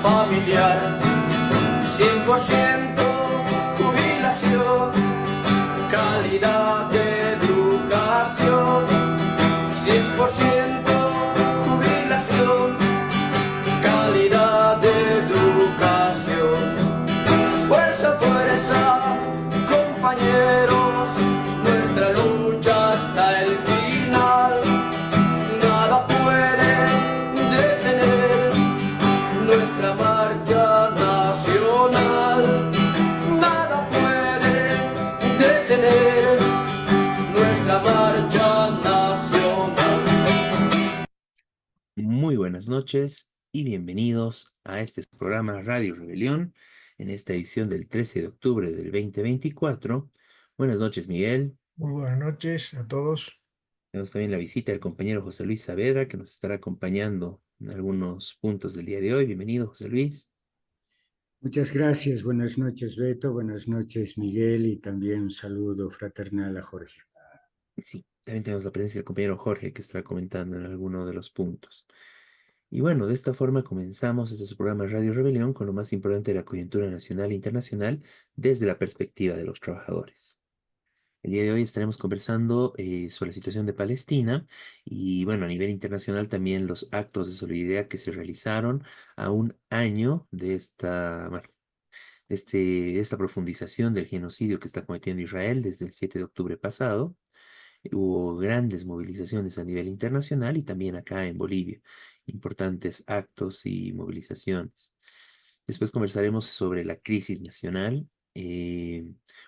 familiar, 100% jubilación, calidad de educación, 100% jubilación, calidad de educación. Fuerza, fuerza, compañeros, nuestra lucha hasta el final. Nada puede detener nuestra marcha nacional. Nada puede detener nuestra marcha nacional. Muy buenas noches y bienvenidos a este programa Radio Rebelión en esta edición del 13 de octubre del 2024. Buenas noches, Miguel. Muy buenas noches a todos. Tenemos también la visita del compañero José Luis Saavedra, que nos estará acompañando en algunos puntos del día de hoy. Bienvenido, José Luis. Muchas gracias. Buenas noches, Beto. Buenas noches, Miguel. Y también un saludo fraternal a Jorge. Sí, también tenemos la presencia del compañero Jorge, que estará comentando en alguno de los puntos. Y bueno, de esta forma comenzamos este su programa Radio Rebelión con lo más importante de la coyuntura nacional e internacional desde la perspectiva de los trabajadores. El día de hoy estaremos conversando sobre la situación de Palestina y bueno, a nivel internacional también los actos de solidaridad que se realizaron a un año de bueno, de esta profundización del genocidio que está cometiendo Israel desde el 7 de octubre pasado. Hubo grandes movilizaciones a nivel internacional y también acá en Bolivia, importantes actos y movilizaciones. Después conversaremos sobre la crisis nacional.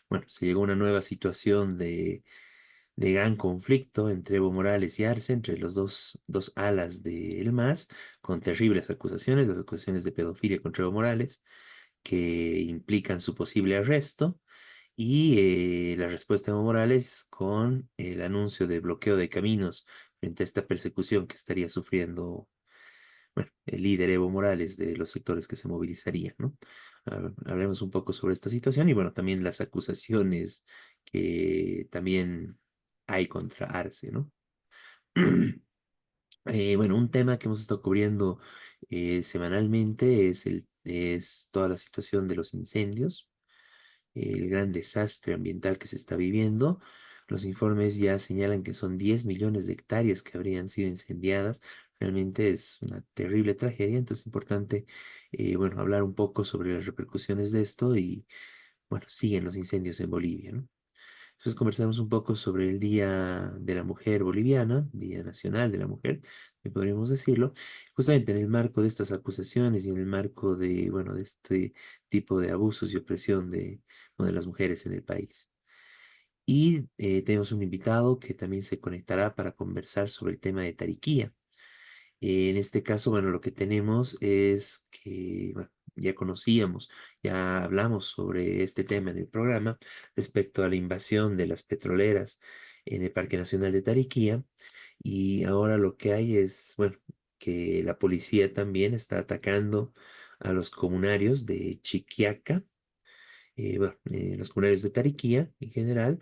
Bueno, se llegó a una nueva situación de gran conflicto entre Evo Morales y Arce, entre los dos alas del MAS, con terribles acusaciones, las acusaciones de pedofilia contra Evo Morales, que implican su posible arresto y la respuesta de Evo Morales con el anuncio de bloqueo de caminos frente a esta persecución que estaría sufriendo, bueno, el líder Evo Morales de los sectores que se movilizarían, ¿no? Hablemos un poco sobre esta situación y bueno, también las acusaciones que también hay contra Arce, ¿no? Bueno, un tema que hemos estado cubriendo semanalmente es toda la situación de los incendios, el gran desastre ambiental que se está viviendo. Los informes ya señalan que son 10 millones de hectáreas que habrían sido incendiadas. Realmente es una terrible tragedia, entonces es importante, bueno, hablar un poco sobre las repercusiones de esto y, bueno, siguen los incendios en Bolivia, ¿no? Entonces conversamos un poco sobre el Día de la Mujer Boliviana, Día Nacional de la Mujer, que podríamos decirlo, justamente en el marco de estas acusaciones y en el marco de, bueno, de este tipo de abusos y opresión bueno, de las mujeres en el país. Y tenemos un invitado que también se conectará para conversar sobre el tema de Tariquía. En este caso, bueno, lo que tenemos es que, bueno, ya conocíamos, ya hablamos sobre este tema en el programa respecto a la invasión de las petroleras en el Parque Nacional de Tariquía. Y ahora lo que hay es, bueno, que la policía también está atacando a los comunarios de Chiquiaca, bueno, los comunarios de Tariquía en general,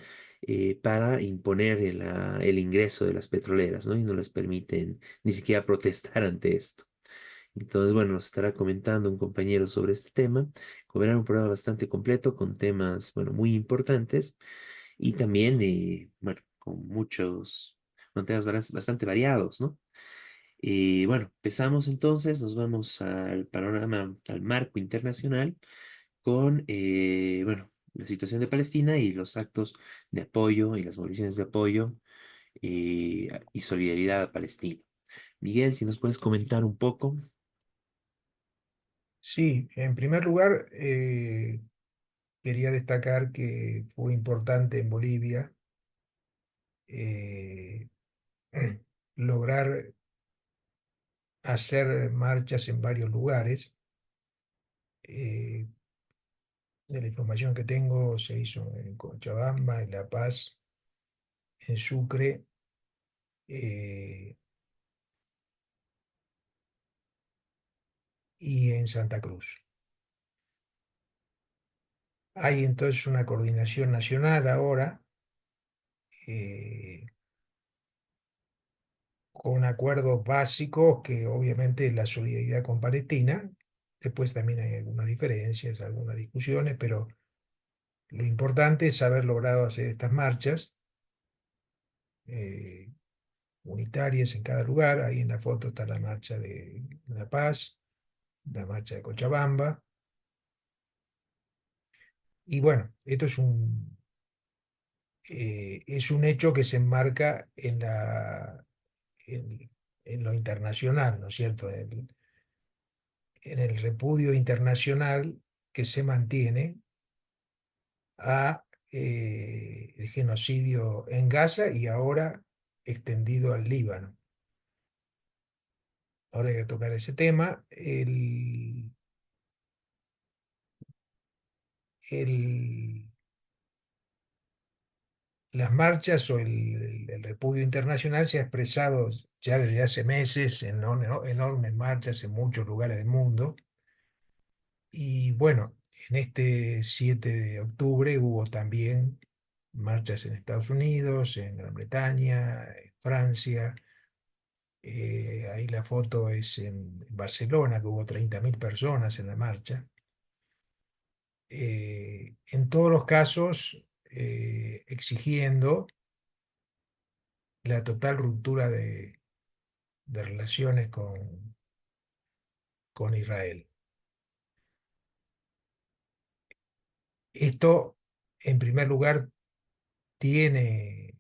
para imponer el ingreso de las petroleras, ¿no? Y no les permiten ni siquiera protestar ante esto. Entonces, bueno, nos estará comentando un compañero sobre este tema. Verán un programa bastante completo con temas, bueno, muy importantes y también, bueno, con con temas bastante variados, ¿no? Bueno, empezamos entonces, nos vamos al panorama, al marco internacional con, bueno, la situación de Palestina y los actos de apoyo y las movilizaciones de apoyo y solidaridad a Palestina. Miguel, si nos puedes comentar un poco. Sí, en primer lugar, quería destacar que fue importante en Bolivia eh, lograr hacer marchas en varios lugares. Eh, de la información que tengo, se hizo en Cochabamba, en La Paz, en Sucre, eh, y en Santa Cruz. Hay entonces una coordinación nacional ahora, eh, con acuerdos básicos que obviamente es la solidaridad con Palestina, Después también hay algunas diferencias, algunas discusiones, pero lo importante es haber logrado hacer estas marchas eh, unitarias en cada lugar. Ahí en la foto está la marcha de La Paz, la marcha de Cochabamba. Y bueno, esto es un hecho que se enmarca en, en lo internacional, ¿no es cierto? En el repudio internacional que se mantiene a el genocidio en Gaza y ahora extendido al Líbano. Ahora hay que tocar ese tema. El- las marchas o el repudio internacional se ha expresado ya desde hace meses en enormes marchas en muchos lugares del mundo. Y bueno, en este 7 de octubre hubo también marchas en Estados Unidos, en Gran Bretaña, en Francia. Ahí la foto es en Barcelona, que hubo 30.000 personas en la marcha. En todos los casos, exigiendo la total ruptura de relaciones con Israel. Esto, en primer lugar, tiene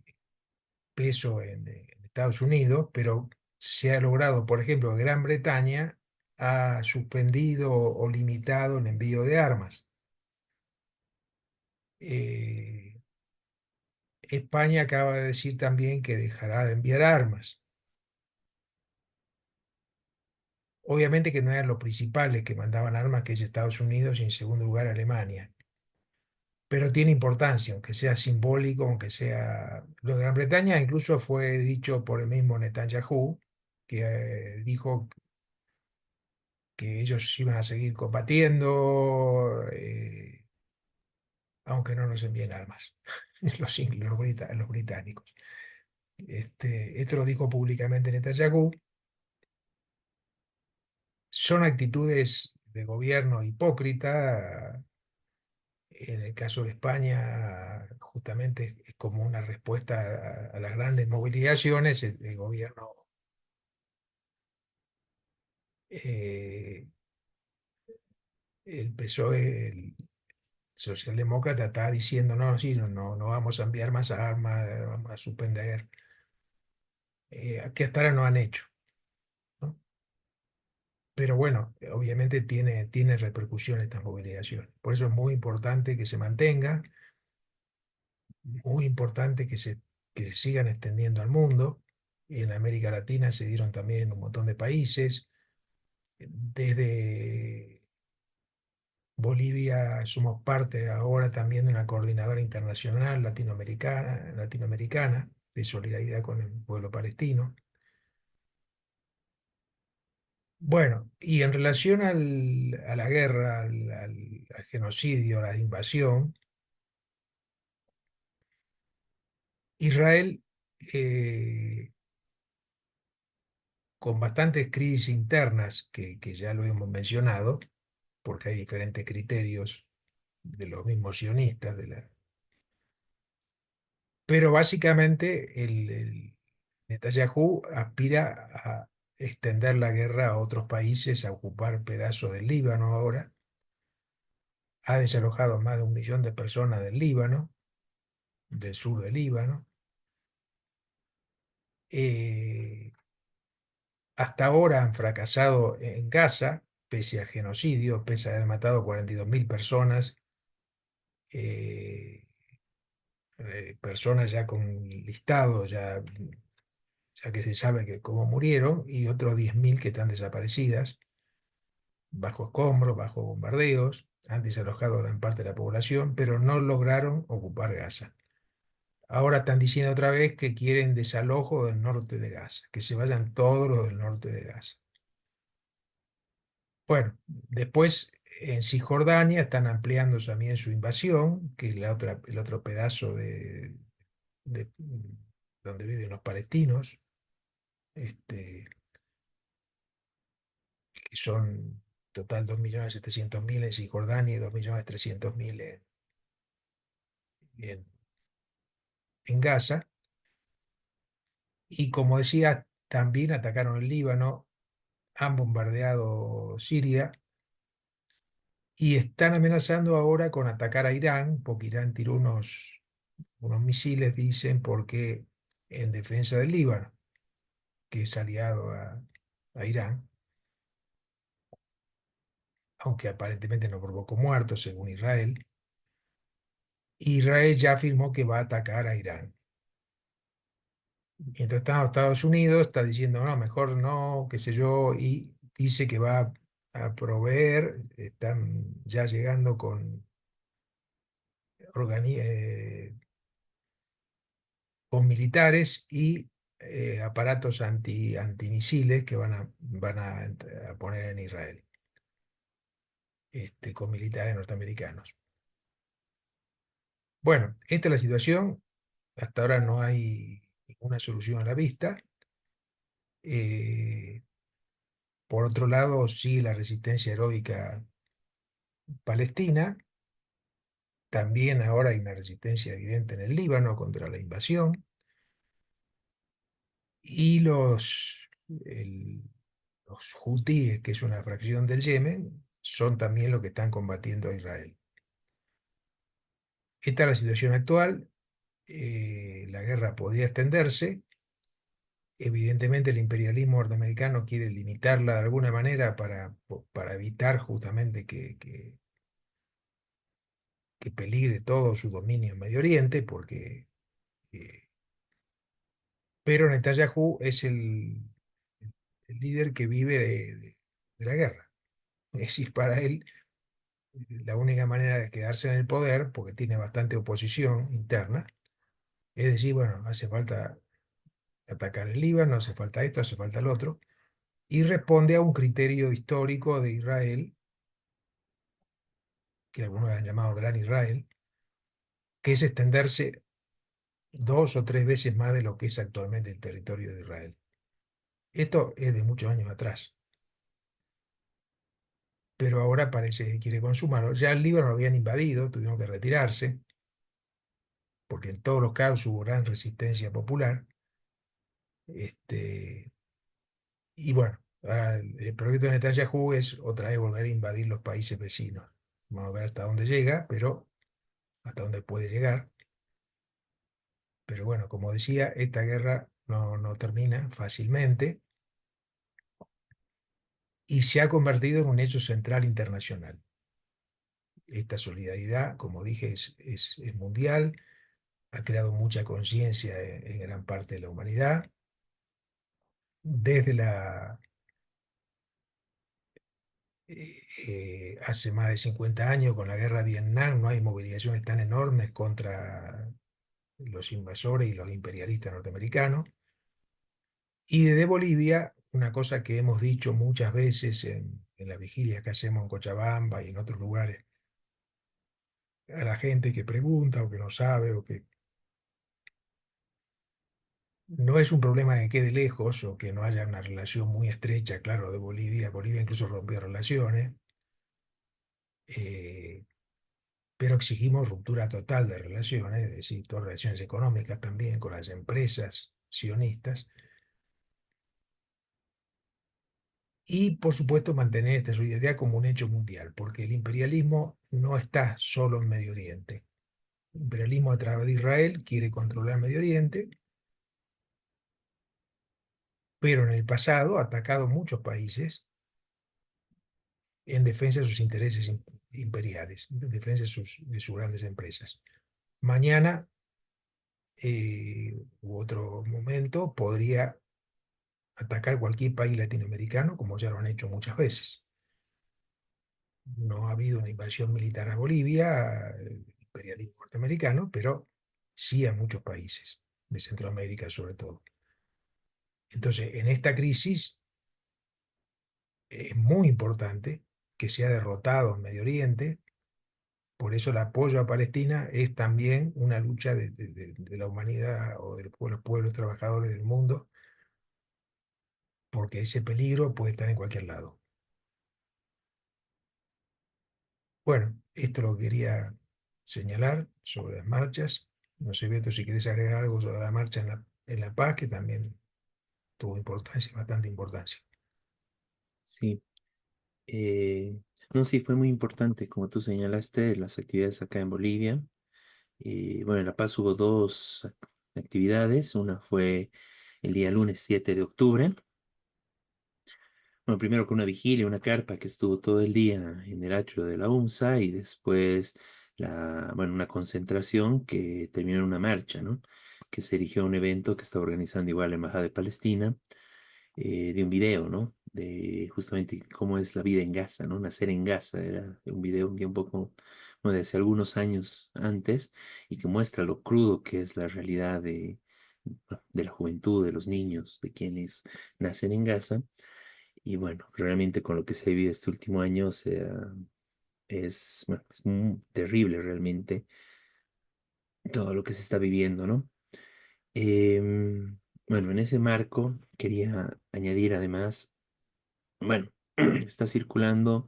peso en Estados Unidos, pero se ha logrado, por ejemplo, Gran Bretaña ha suspendido o limitado el envío de armas. Eh, España acaba de decir también que dejará de enviar armas. Obviamente que no eran los principales que mandaban armas, que es Estados Unidos y en segundo lugar Alemania. Pero tiene importancia, aunque sea simbólico, aunque sea... Lo de Gran Bretaña incluso fue dicho por el mismo Netanyahu, que dijo que ellos iban a seguir combatiendo, aunque no nos envíen armas, los británicos. Esto lo dijo públicamente Netanyahu. Son actitudes de gobierno hipócrita. En el caso de España, justamente es como una respuesta a las grandes movilizaciones. El gobierno eh, el PSOE, el socialdemócrata, está diciendo, no, sí, no vamos a enviar más armas, vamos a suspender. Que hasta ahora no han hecho, ¿no? Pero bueno, obviamente tiene repercusión estas movilizaciones. Por eso es muy importante que se mantenga, muy importante que se sigan extendiendo al mundo. Y en América Latina se dieron también en un montón de países. Desde Bolivia somos parte ahora también de una coordinadora internacional latinoamericana de solidaridad con el pueblo palestino. Bueno, y en relación a la guerra, al genocidio, a la invasión, Israel, eh, con bastantes crisis internas, que ya lo hemos mencionado, porque hay diferentes criterios de los mismos sionistas, pero básicamente el Netanyahu aspira a extender la guerra a otros países, a ocupar pedazos del Líbano ahora. Ha desalojado más de 1 millón de personas del Líbano, del sur del Líbano. Eh, Hasta ahora han fracasado en Gaza, pese al genocidio, pese a haber matado 42.000 personas, eh, personas ya con listado, ya que se sabe cómo murieron, y otros 10.000 que están desaparecidas, bajo escombros, bajo bombardeos. Han desalojado gran parte de la población, pero no lograron ocupar Gaza. Ahora están diciendo otra vez que quieren desalojo del norte de Gaza, que se vayan todos los del norte de Gaza. Bueno, después en Cisjordania están ampliando también su invasión, que es el otro pedazo de donde viven los palestinos, que son total 2.700.000 en Cisjordania y 2.300.000 en, en Gaza. Y como decía, también atacaron el Líbano, han bombardeado Siria y están amenazando ahora con atacar a Irán, porque Irán tiró unos misiles, dicen, porque en defensa del Líbano, que es aliado a Irán, aunque aparentemente no provocó muertos, según Israel. Israel ya afirmó que va a atacar a Irán. Mientras tanto, Estados Unidos está diciendo, no, mejor no, qué sé yo, y dice que va a proveer, están ya llegando organi- eh, con militares y aparatos antimisiles que van a poner en Israel, con militares norteamericanos. Bueno, esta es la situación. Hasta ahora no hay ninguna solución a la vista. Eh, por otro lado, sigue la resistencia heroica palestina. También ahora hay una resistencia evidente en el Líbano contra la invasión. Y los hutíes, que es una fracción del Yemen, son también los que están combatiendo a Israel. Esta es la situación actual. La guerra podría extenderse. Evidentemente el imperialismo norteamericano quiere limitarla de alguna manera para evitar justamente que peligre todo su dominio en Medio Oriente, eh, pero Netanyahu es el líder que vive de la guerra. Es decir, para él la única manera de quedarse en el poder, porque tiene bastante oposición interna, es decir, bueno, hace falta atacar el Líbano, hace falta esto, hace falta el otro, y responde a un criterio histórico de Israel, que algunos han llamado Gran Israel, que es extenderse 2 o 3 veces más de lo que es actualmente el territorio de Israel. Esto es de muchos años atrás, pero ahora parece que quiere consumarlo. Ya el Líbano lo habían invadido, tuvieron que retirarse, porque en todos los casos hubo gran resistencia popular. Este, y bueno, ahora el proyecto de Netanyahu es otra vez volver a invadir los países vecinos. Vamos a ver hasta dónde llega, pero hasta dónde puede llegar. Pero bueno, como decía, esta guerra no termina fácilmente y se ha convertido en un hecho central internacional. Esta solidaridad, como dije, es mundial, ha creado mucha conciencia en gran parte de la humanidad. Desde hace más de 50 años, con la guerra de Vietnam, no hay movilizaciones tan enormes contra los invasores y los imperialistas norteamericanos. Y desde Bolivia, una cosa que hemos dicho muchas veces en las vigilias que hacemos en Cochabamba y en otros lugares, a la gente que pregunta o que no sabe o que no es un problema que quede lejos o que no haya una relación muy estrecha, claro, de Bolivia. Bolivia incluso rompió relaciones, eh, pero exigimos ruptura total de relaciones, es decir, todas relaciones económicas también con las empresas sionistas. Y, por supuesto, mantener esta solidaridad como un hecho mundial, porque el imperialismo no está solo en Medio Oriente. El imperialismo a través de Israel quiere controlar Medio Oriente, pero en el pasado ha atacado muchos países en defensa de sus intereses imperiales, en defensa de sus grandes empresas. Mañana, u otro momento, podría atacar cualquier país latinoamericano, como ya lo han hecho muchas veces. No ha habido una invasión militar a Bolivia, el imperialismo norteamericano, pero sí a muchos países de Centroamérica sobre todo. Entonces, en esta crisis es muy importante que sea derrotado en Medio Oriente. Por eso el apoyo a Palestina es también una lucha de la humanidad o de los pueblos trabajadores del mundo, porque ese peligro puede estar en cualquier lado. Bueno, esto lo quería señalar sobre las marchas. No sé, Beto, si querés agregar algo sobre la marcha en La Paz, que también tuvo importancia, bastante importancia. Sí, eh, no, sí, fue muy importante, como tú señalaste, las actividades acá en Bolivia. Bueno, en La Paz hubo dos actividades. Una fue el día lunes 7 de octubre. Bueno, primero con una vigilia, una carpa que estuvo todo el día en el atrio de la UNSA y después bueno, una concentración que terminó en una marcha, ¿no? Que se erigió a un evento que está organizando igual la Embajada de Palestina, de un video, ¿no? De justamente cómo es la vida en Gaza, ¿no? Nacer en Gaza. Era un video que un poco, bueno, de hace algunos años antes y que muestra lo crudo que es la realidad de la juventud, de los niños, de quienes nacen en Gaza. Y bueno, realmente con lo que se ha vivido este último año, o sea, bueno, es terrible realmente todo lo que se está viviendo, ¿no? Bueno, en ese marco quería añadir además, bueno, está circulando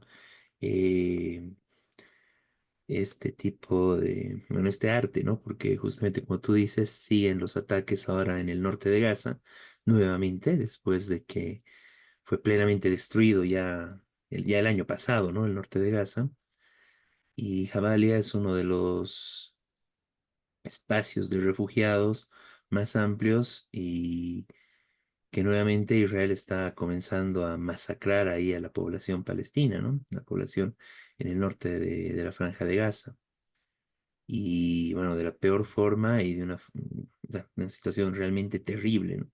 eh, este tipo de, bueno, este arte, ¿no? Porque justamente como tú dices, siguen los ataques ahora en el norte de Gaza, nuevamente, después de que fue plenamente destruido ya el año pasado, ¿no? El norte de Gaza. Y Jabalia es uno de los espacios de refugiados más amplios y que nuevamente Israel está comenzando a masacrar ahí a la población palestina, ¿no? La población en el norte de la Franja de Gaza. Y bueno, de la peor forma y de una situación realmente terrible, ¿no?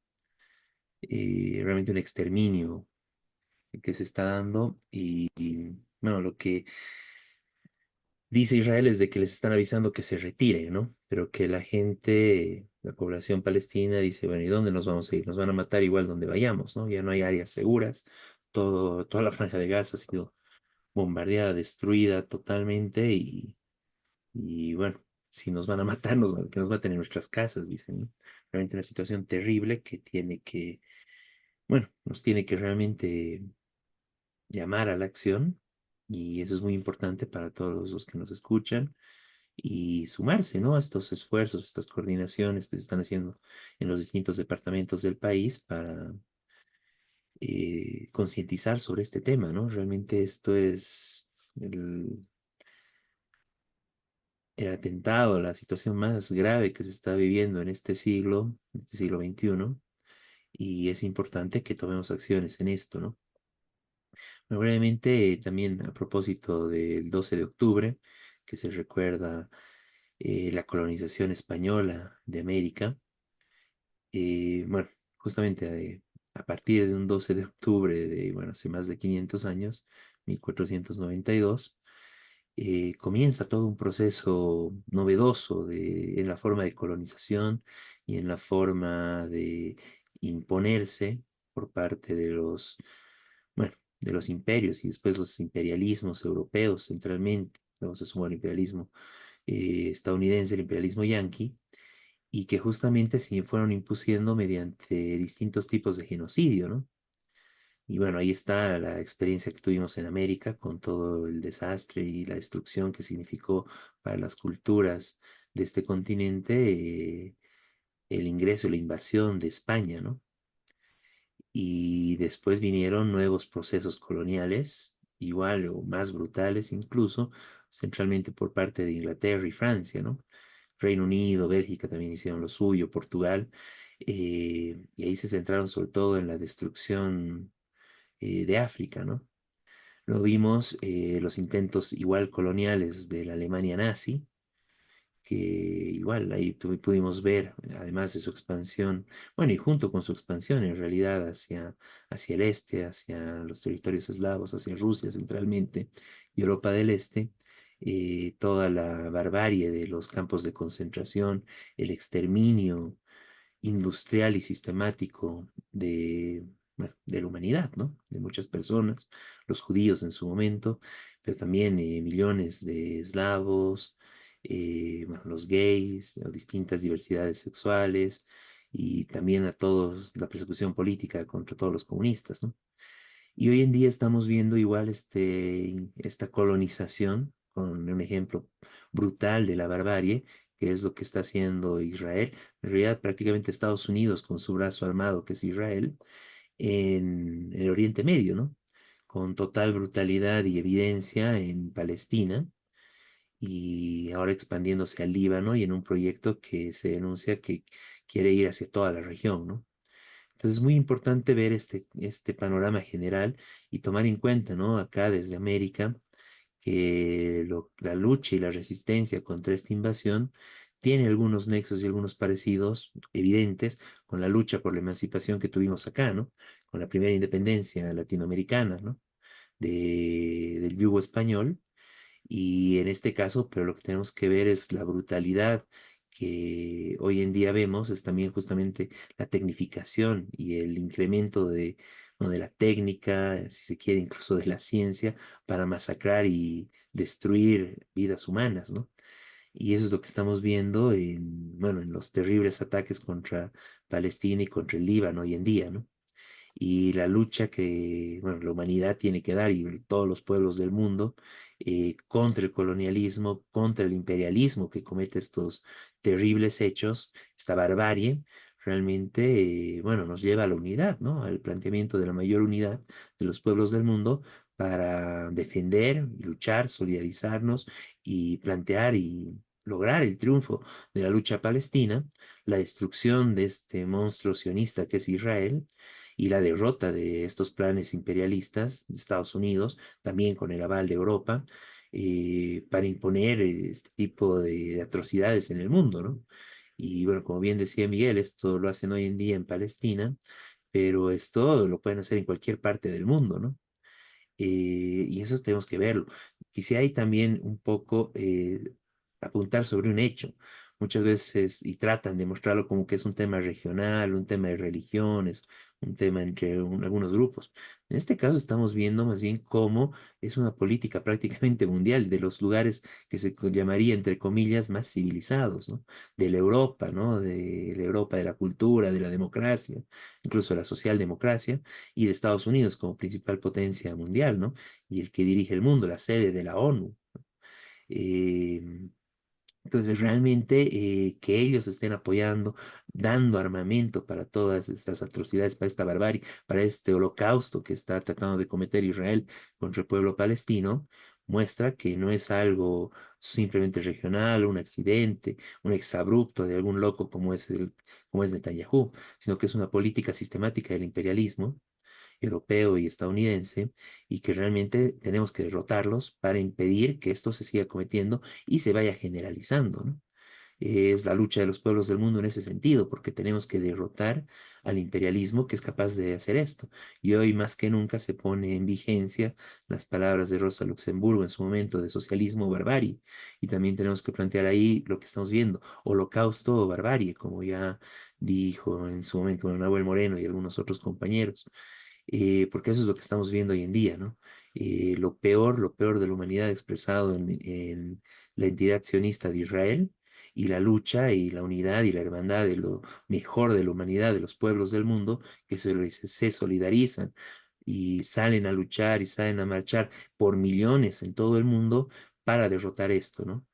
Realmente un exterminio que se está dando bueno, lo que dice Israel es de que les están avisando que se retiren, ¿no? Pero que la gente, la población palestina dice, bueno, ¿y dónde nos vamos a ir? Nos van a matar igual donde vayamos, ¿no? Ya no hay áreas seguras, toda la franja de Gaza ha sido bombardeada, destruida totalmente y bueno, si nos van a matar, que nos maten en nuestras casas, dicen, ¿no? Realmente una situación terrible que bueno, nos tiene que realmente llamar a la acción y eso es muy importante para todos los que nos escuchan y sumarse, ¿no? A estos esfuerzos, a estas coordinaciones que se están haciendo en los distintos departamentos del país para concientizar sobre este tema, ¿no? Realmente esto es el atentado, la situación más grave que se está viviendo en este siglo XXI, y es importante que tomemos acciones en esto, ¿no? Bueno, brevemente, también a propósito del 12 de octubre, que se recuerda la colonización española de América, bueno, justamente a partir de un 12 de octubre de, bueno, hace más de 500 años, 1492, comienza todo un proceso novedoso en la forma de colonización y en la forma de imponerse por parte bueno, de los imperios y después los imperialismos europeos centralmente. Luego se sumó el imperialismo estadounidense, el imperialismo yanqui, y que justamente se fueron impusiendo mediante distintos tipos de genocidio, ¿no? Y bueno, ahí está la experiencia que tuvimos en América con todo el desastre y la destrucción que significó para las culturas de este continente el ingreso y la invasión de España, ¿no? Y después vinieron nuevos procesos coloniales, igual o más brutales incluso, centralmente por parte de Inglaterra y Francia, ¿no? Reino Unido, Bélgica también hicieron lo suyo, Portugal, y ahí se centraron sobre todo en la destrucción de África, ¿no? Luego vimos los intentos igual coloniales de la Alemania nazi, que igual ahí pudimos ver, además de su expansión, bueno, y junto con su expansión en realidad hacia el este, hacia los territorios eslavos, hacia Rusia centralmente y Europa del Este, toda la barbarie de los campos de concentración, el exterminio industrial y sistemático bueno, de la humanidad, ¿no? De muchas personas, los judíos en su momento, pero también millones de eslavos, bueno, los gays, o distintas diversidades sexuales y también a todos la persecución política contra todos los comunistas, ¿no? Y hoy en día estamos viendo igual esta colonización con un ejemplo brutal de la barbarie, que es lo que está haciendo Israel. En realidad, prácticamente Estados Unidos con su brazo armado, que es Israel, en el Oriente Medio, ¿no? Con total brutalidad y evidencia en Palestina y ahora expandiéndose al Líbano y en un proyecto que se denuncia que quiere ir hacia toda la región, ¿no? Entonces es muy importante ver este panorama general y tomar en cuenta, ¿no? Acá desde América, que la lucha y la resistencia contra esta invasión tiene algunos nexos y algunos parecidos evidentes con la lucha por la emancipación que tuvimos acá, ¿no? Con la primera independencia latinoamericana, ¿no? Del yugo español y en este caso, pero lo que tenemos que ver es la brutalidad que hoy en día vemos, es también justamente la tecnificación y el incremento de, bueno, de la técnica, si se quiere, incluso de la ciencia, para masacrar y destruir vidas humanas, ¿no? Y eso es lo que estamos viendo en, bueno, en los terribles ataques contra Palestina y contra el Líbano hoy en día, ¿no? Y la lucha que, bueno, la humanidad tiene que dar y todos los pueblos del mundo contra el colonialismo, contra el imperialismo que comete estos terribles hechos, esta barbarie, realmente, bueno, nos lleva a la unidad, ¿no? Al planteamiento de la mayor unidad de los pueblos del mundo para defender, luchar, solidarizarnos y plantear y lograr el triunfo de la lucha palestina, la destrucción de este monstruo sionista que es Israel y la derrota de estos planes imperialistas de Estados Unidos, también con el aval de Europa, para imponer este tipo de atrocidades en el mundo, ¿no? Y bueno, como bien decía Miguel, esto lo hacen hoy en día en Palestina, pero esto lo pueden hacer en cualquier parte del mundo, ¿no? Y eso tenemos que verlo. Quisiera ahí también un poco apuntar sobre un hecho. Muchas veces, y tratan de mostrarlo como que es un tema regional, un tema de religiones, un tema entre algunos grupos. En este caso estamos viendo más bien cómo es una política prácticamente mundial de los lugares que se llamaría, entre comillas, más civilizados, ¿no? De la Europa, ¿no? De la Europa de la cultura, de la democracia, incluso la socialdemocracia y de Estados Unidos como principal potencia mundial, ¿no? Y el que dirige el mundo, la sede de la ONU. Eh, entonces, realmente que ellos estén apoyando, dando armamento para todas estas atrocidades, para esta barbarie, para este holocausto que está tratando de cometer Israel contra el pueblo palestino, muestra que no es algo simplemente regional, un accidente, un exabrupto de algún loco como es Netanyahu, sino que es una política sistemática del imperialismo europeo y estadounidense y que realmente tenemos que derrotarlos para impedir que esto se siga cometiendo y se vaya generalizando, ¿no? Es la lucha de los pueblos del mundo en ese sentido, porque tenemos que derrotar al imperialismo que es capaz de hacer esto. Y hoy más que nunca se pone en vigencia las palabras de Rosa Luxemburgo en su momento de socialismo o barbarie. Y también tenemos que plantear ahí lo que estamos viendo, holocausto o barbarie, como ya dijo en su momento Manuel Moreno y algunos otros compañeros porque eso es lo que estamos viendo hoy en día, ¿no? Lo peor de la humanidad expresado en la entidad sionista de Israel y la lucha y la unidad y la hermandad de lo mejor de la humanidad, de los pueblos del mundo, que se solidarizan y salen a luchar y salen a marchar por millones en todo el mundo para derrotar esto, ¿no?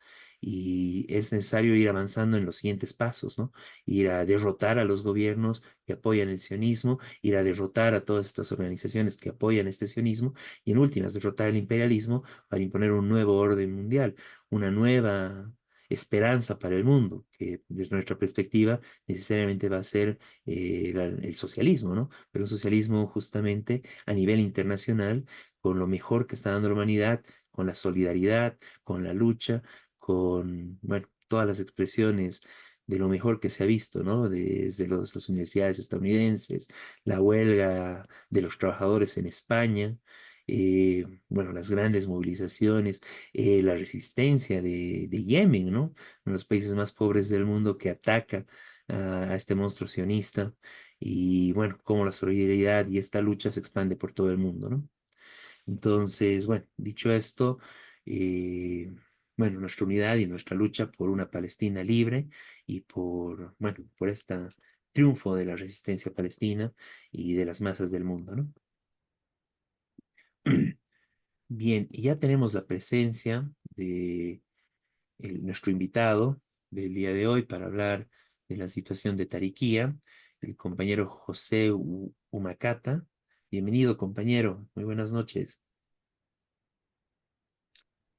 Y es necesario ir avanzando en los siguientes pasos, ¿no? Ir a derrotar a los gobiernos que apoyan el sionismo, ir a derrotar a todas estas organizaciones que apoyan este sionismo y en últimas derrotar el imperialismo para imponer un nuevo orden mundial, una nueva esperanza para el mundo, que desde nuestra perspectiva necesariamente va a ser el socialismo, ¿no? Pero un socialismo justamente a nivel internacional, con lo mejor que está dando la humanidad, con la solidaridad, con la lucha, con, bueno, todas las expresiones de lo mejor que se ha visto, ¿no? Desde las universidades estadounidenses, la huelga de los trabajadores en España, bueno, las grandes movilizaciones, la resistencia de Yemen, ¿no? Uno de los países más pobres del mundo que ataca a este monstruo sionista y, bueno, cómo la solidaridad y esta lucha se expande por todo el mundo, ¿no? Entonces, bueno, dicho esto, eh, bueno, nuestra unidad y nuestra lucha por una Palestina libre y por, bueno, por este triunfo de la resistencia palestina y de las masas del mundo, ¿no? Bien, y ya tenemos la presencia de nuestro invitado del día de hoy para hablar de la situación de Tariquía, el compañero José Humacata. Bienvenido, compañero. Muy buenas noches.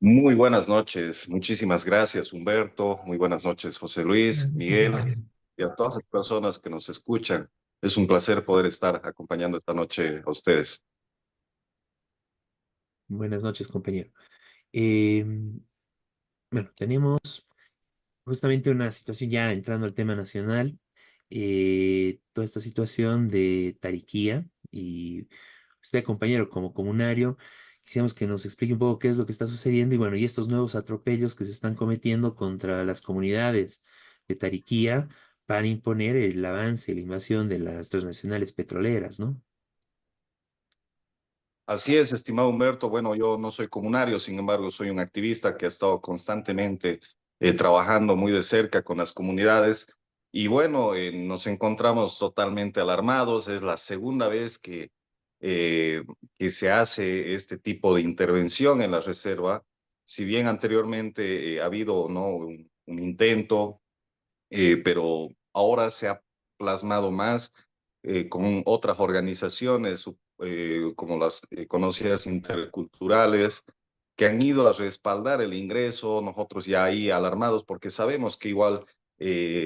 Muy buenas noches, muchísimas gracias Humberto, muy buenas noches José Luis, Miguel y a todas las personas que nos escuchan. Es un placer poder estar acompañando esta noche a ustedes. Buenas noches, compañero. Eh, bueno, tenemos justamente una situación ya entrando al tema nacional, toda esta situación de Tariquía y usted, compañero, como comunario, quisiéramos que nos explique un poco qué es lo que está sucediendo y bueno, y estos nuevos atropellos que se están cometiendo contra las comunidades de Tariquía para imponer el avance y la invasión de las transnacionales petroleras, ¿no? Así es, estimado Humberto. Bueno, yo no soy comunario, sin embargo, soy un activista que ha estado constantemente trabajando muy de cerca con las comunidades. Y bueno, nos encontramos totalmente alarmados. Es la segunda vez eh, que se hace este tipo de intervención en la reserva. Si bien anteriormente ha habido, ¿no?, un intento, pero ahora se ha plasmado más con otras organizaciones como las conocidas interculturales que han ido a respaldar el ingreso, nosotros ya ahí alarmados porque sabemos que igual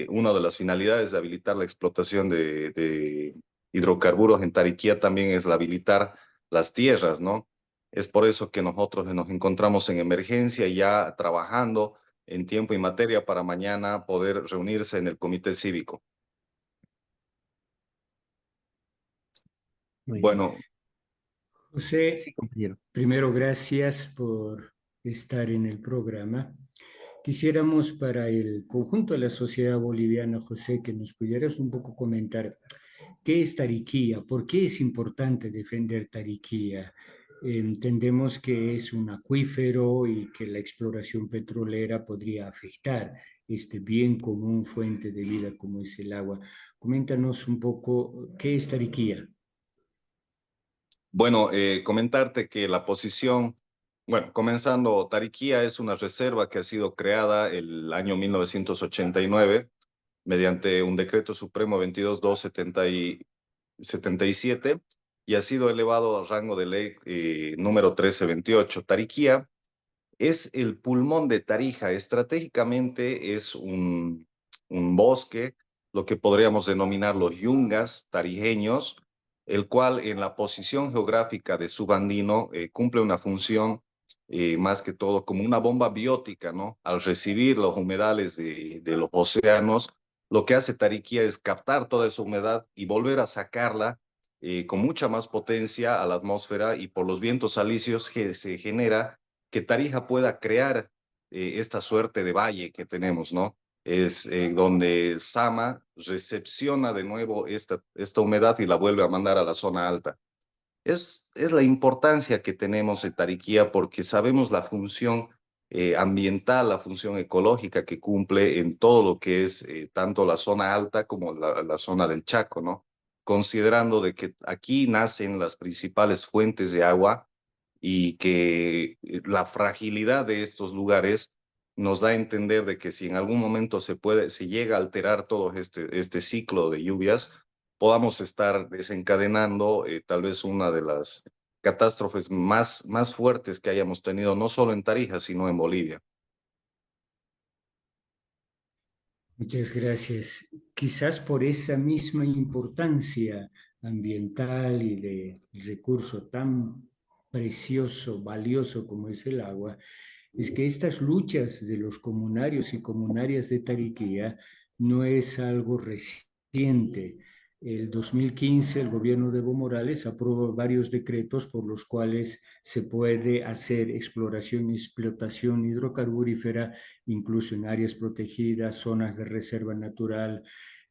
una de las finalidades de habilitar la explotación de hidrocarburos en Tariquía también es la habilitar las tierras, ¿no? Es por eso que nosotros nos encontramos en emergencia ya trabajando en tiempo y materia para mañana poder reunirse en el comité cívico. Muy bien. Bueno, José, Sí, compañero. primero gracias por estar en el programa. Quisiéramos para el conjunto de la sociedad boliviana, José, que nos pudieras un poco comentar qué es Tariquía, por qué es importante defender Tariquía. Entendemos que es un acuífero y que la exploración petrolera podría afectar este bien común, fuente de vida como es el agua. Coméntanos un poco qué es Tariquía. bueno, comentarte que la posición, bueno, comenzando, Tariquía es una reserva que ha sido creada el año 1989 mediante un decreto supremo 22.277 y ha sido elevado al rango de ley número 1328. Tariquía es el pulmón de Tarija. Estratégicamente es un bosque, lo que podríamos denominar los yungas tarijeños, el cual en la posición geográfica de Subandino cumple una función más que todo como una bomba biótica, ¿no? Al recibir los humedales de los océanos, lo que hace Tariquía es captar toda esa humedad y volver a sacarla con mucha más potencia a la atmósfera y por los vientos alisios que se genera que Tarija pueda crear esta suerte de valle que tenemos, ¿no? Es donde Sama recepciona de nuevo esta humedad y la vuelve a mandar a la zona alta. Es la importancia que tenemos en Tariquía porque sabemos la función ambiental, la función ecológica que cumple en todo lo que es tanto la zona alta como la zona del Chaco, ¿no? Considerando de que aquí nacen las principales fuentes de agua y que la fragilidad de estos lugares nos da a entender de que si en algún momento se llega a alterar todo este ciclo de lluvias, podamos estar desencadenando tal vez una de las catástrofes más fuertes que hayamos tenido, no solo en Tarija, sino en Bolivia. Muchas gracias. Quizás por esa misma importancia ambiental y de recurso tan precioso, valioso como es el agua, es que estas luchas de los comunarios y comunarias de Tariquía no es algo reciente. El 2015 el gobierno de Evo Morales aprobó varios decretos por los cuales se puede hacer exploración y explotación hidrocarburífera, incluso en áreas protegidas, zonas de reserva natural,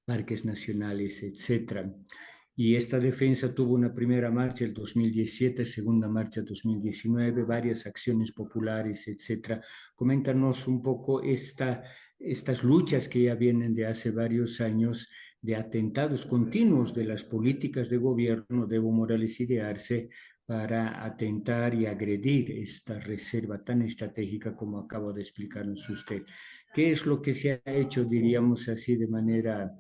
parques nacionales, etcétera. Y esta defensa tuvo una primera marcha el 2017, segunda marcha 2019, varias acciones populares, etcétera. Coméntanos un poco estas luchas que ya vienen de hace varios años de atentados continuos de las políticas de gobierno de Evo Morales y de Arce para atentar y agredir esta reserva tan estratégica como acabo de explicarnos usted. ¿Qué es lo que se ha hecho, diríamos así, de manera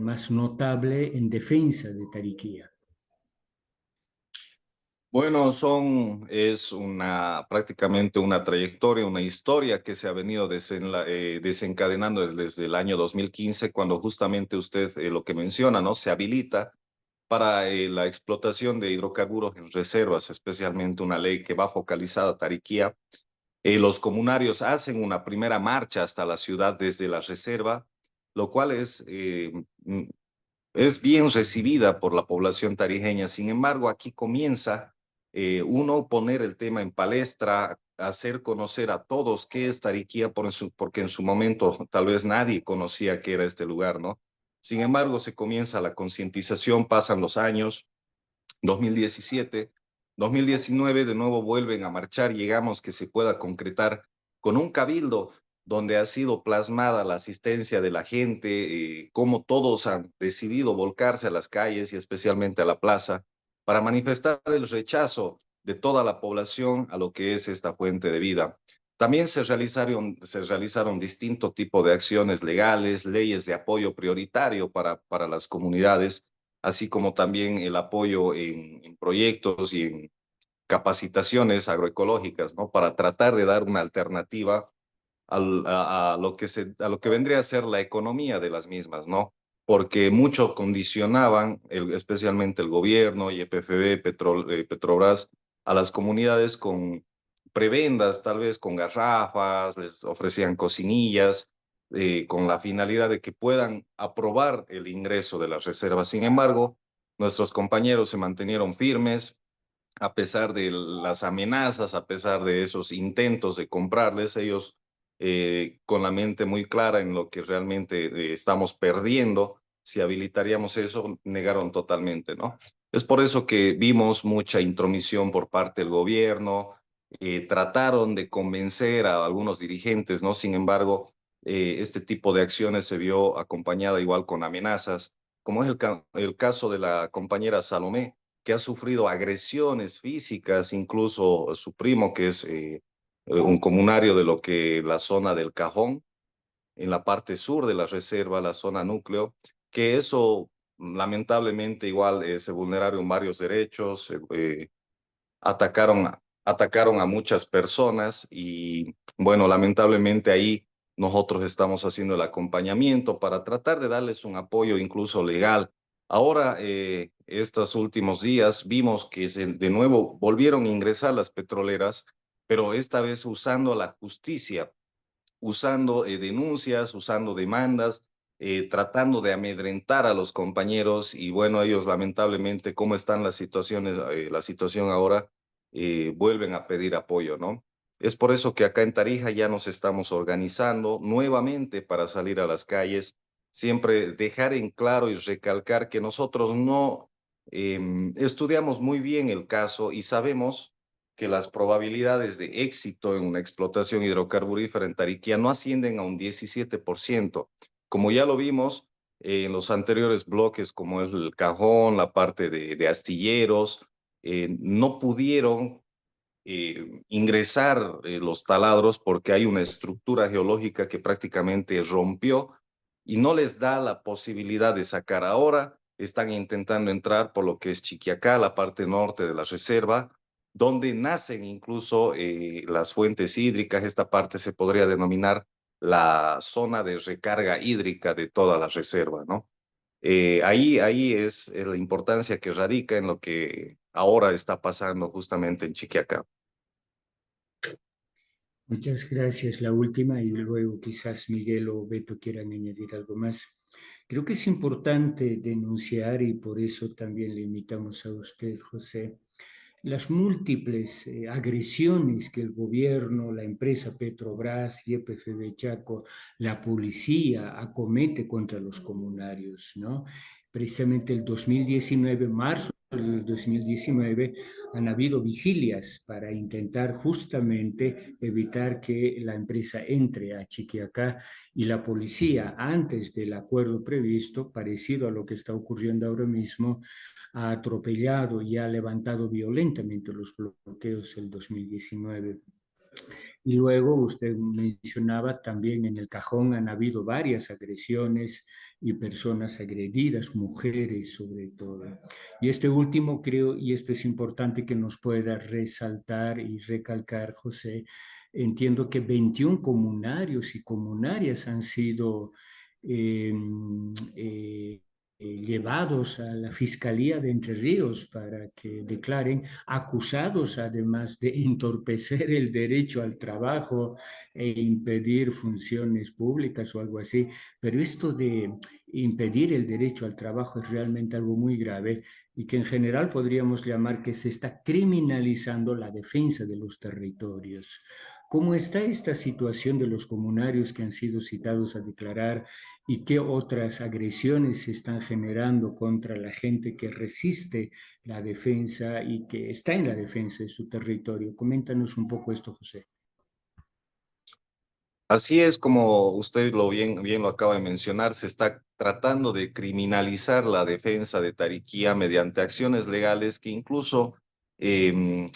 más notable en defensa de Tariquía? Bueno, es prácticamente una trayectoria, una historia que se ha venido desencadenando desde el año 2015, cuando justamente usted lo que menciona, ¿no? Se habilita para la explotación de hidrocarburos en reservas, especialmente una ley que va focalizada a Tariquía. Los comunarios hacen una primera marcha hasta la ciudad desde la reserva, lo cual es bien recibida por la población tarijeña. Sin embargo, aquí comienza uno poner el tema en palestra, hacer conocer a todos qué es Tariquía, porque en su momento tal vez nadie conocía qué era este lugar, ¿no? Sin embargo, se comienza la concientización, pasan los años, 2017, 2019, de nuevo vuelven a marchar, llegamos que se pueda concretar con un cabildo donde ha sido plasmada la asistencia de la gente, cómo todos han decidido volcarse a las calles y especialmente a la plaza para manifestar el rechazo de toda la población a lo que es esta fuente de vida. También se realizaron distintos tipos de acciones legales, leyes de apoyo prioritario para las comunidades, así como también el apoyo en proyectos y en capacitaciones agroecológicas, ¿no? Para tratar de dar una alternativa a lo que vendría a ser la economía de las mismas, ¿no? Porque mucho condicionaban, especialmente el gobierno y EPFB, Petrobras, a las comunidades con prebendas, tal vez con garrafas, les ofrecían cocinillas, con la finalidad de que puedan aprobar el ingreso de las reservas. Sin embargo, nuestros compañeros se mantenieron firmes, a pesar de las amenazas, a pesar de esos intentos de comprarles, ellos con la mente muy clara en lo que realmente estamos perdiendo, si habilitaríamos eso, negaron totalmente, ¿no? Es por eso que vimos mucha intromisión por parte del gobierno, trataron de convencer a algunos dirigentes, ¿no? Sin embargo, este tipo de acciones se vio acompañada igual con amenazas, como es el caso de la compañera Salomé, que ha sufrido agresiones físicas, incluso su primo, que es un comunario de lo que la zona del Cajón, en la parte sur de la reserva, la zona núcleo, que eso lamentablemente igual se vulneraron varios derechos, atacaron, atacaron a muchas personas y bueno, lamentablemente ahí nosotros estamos haciendo el acompañamiento para tratar de darles un apoyo incluso legal. Ahora, estos últimos días vimos que de nuevo volvieron a ingresar las petroleras, pero esta vez usando la justicia, usando denuncias, usando demandas, tratando de amedrentar a los compañeros y bueno, ellos lamentablemente, cómo están las situaciones, la situación ahora, vuelven a pedir apoyo, ¿no? Es por eso que acá en Tarija ya nos estamos organizando nuevamente para salir a las calles, siempre dejar en claro y recalcar que nosotros no estudiamos muy bien el caso y sabemos que las probabilidades de éxito en una explotación hidrocarburífera en Tariquía no ascienden a un 17%. Como ya lo vimos en los anteriores bloques, como es el Cajón, la parte de astilleros, no pudieron ingresar los taladros porque hay una estructura geológica que prácticamente rompió y no les da la posibilidad de sacar. Ahora están intentando entrar por lo que es Chiquiacá, la parte norte de la reserva, donde nacen incluso las fuentes hídricas. Esta parte se podría denominar la zona de recarga hídrica de toda la reserva, ¿no? Ahí es la importancia que radica en lo que ahora está pasando justamente en Chiquiacá. Muchas gracias. La última y luego quizás Miguel o Beto quieran añadir algo más. Creo que es importante denunciar y por eso también le invitamos a usted, José, las múltiples agresiones que el gobierno, la empresa Petrobras, YPFB Chaco, la policía acomete contra los comunarios, ¿no? Precisamente el 2019, marzo del 2019, han habido vigilias para intentar justamente evitar que la empresa entre a Chiquiacá y la policía, antes del acuerdo previsto, parecido a lo que está ocurriendo ahora mismo, ha atropellado y ha levantado violentamente los bloqueos el 2019. Y luego usted mencionaba también en el Cajón han habido varias agresiones y personas agredidas, mujeres sobre todo. Y este último creo, y esto es importante que nos pueda resaltar y recalcar, José, entiendo que 21 comunarios y comunarias han sido llevados a la Fiscalía de Entre Ríos para que declaren, acusados además de entorpecer el derecho al trabajo e impedir funciones públicas o algo así. Pero esto de impedir el derecho al trabajo es realmente algo muy grave y que en general podríamos llamar que se está criminalizando la defensa de los territorios. ¿Cómo está esta situación de los comunarios que han sido citados a declarar y qué otras agresiones se están generando contra la gente que resiste la defensa y que está en la defensa de su territorio? Coméntanos un poco esto, José. Así es como usted bien lo acaba de mencionar, se está tratando de criminalizar la defensa de Tariquía mediante acciones legales que incluso em,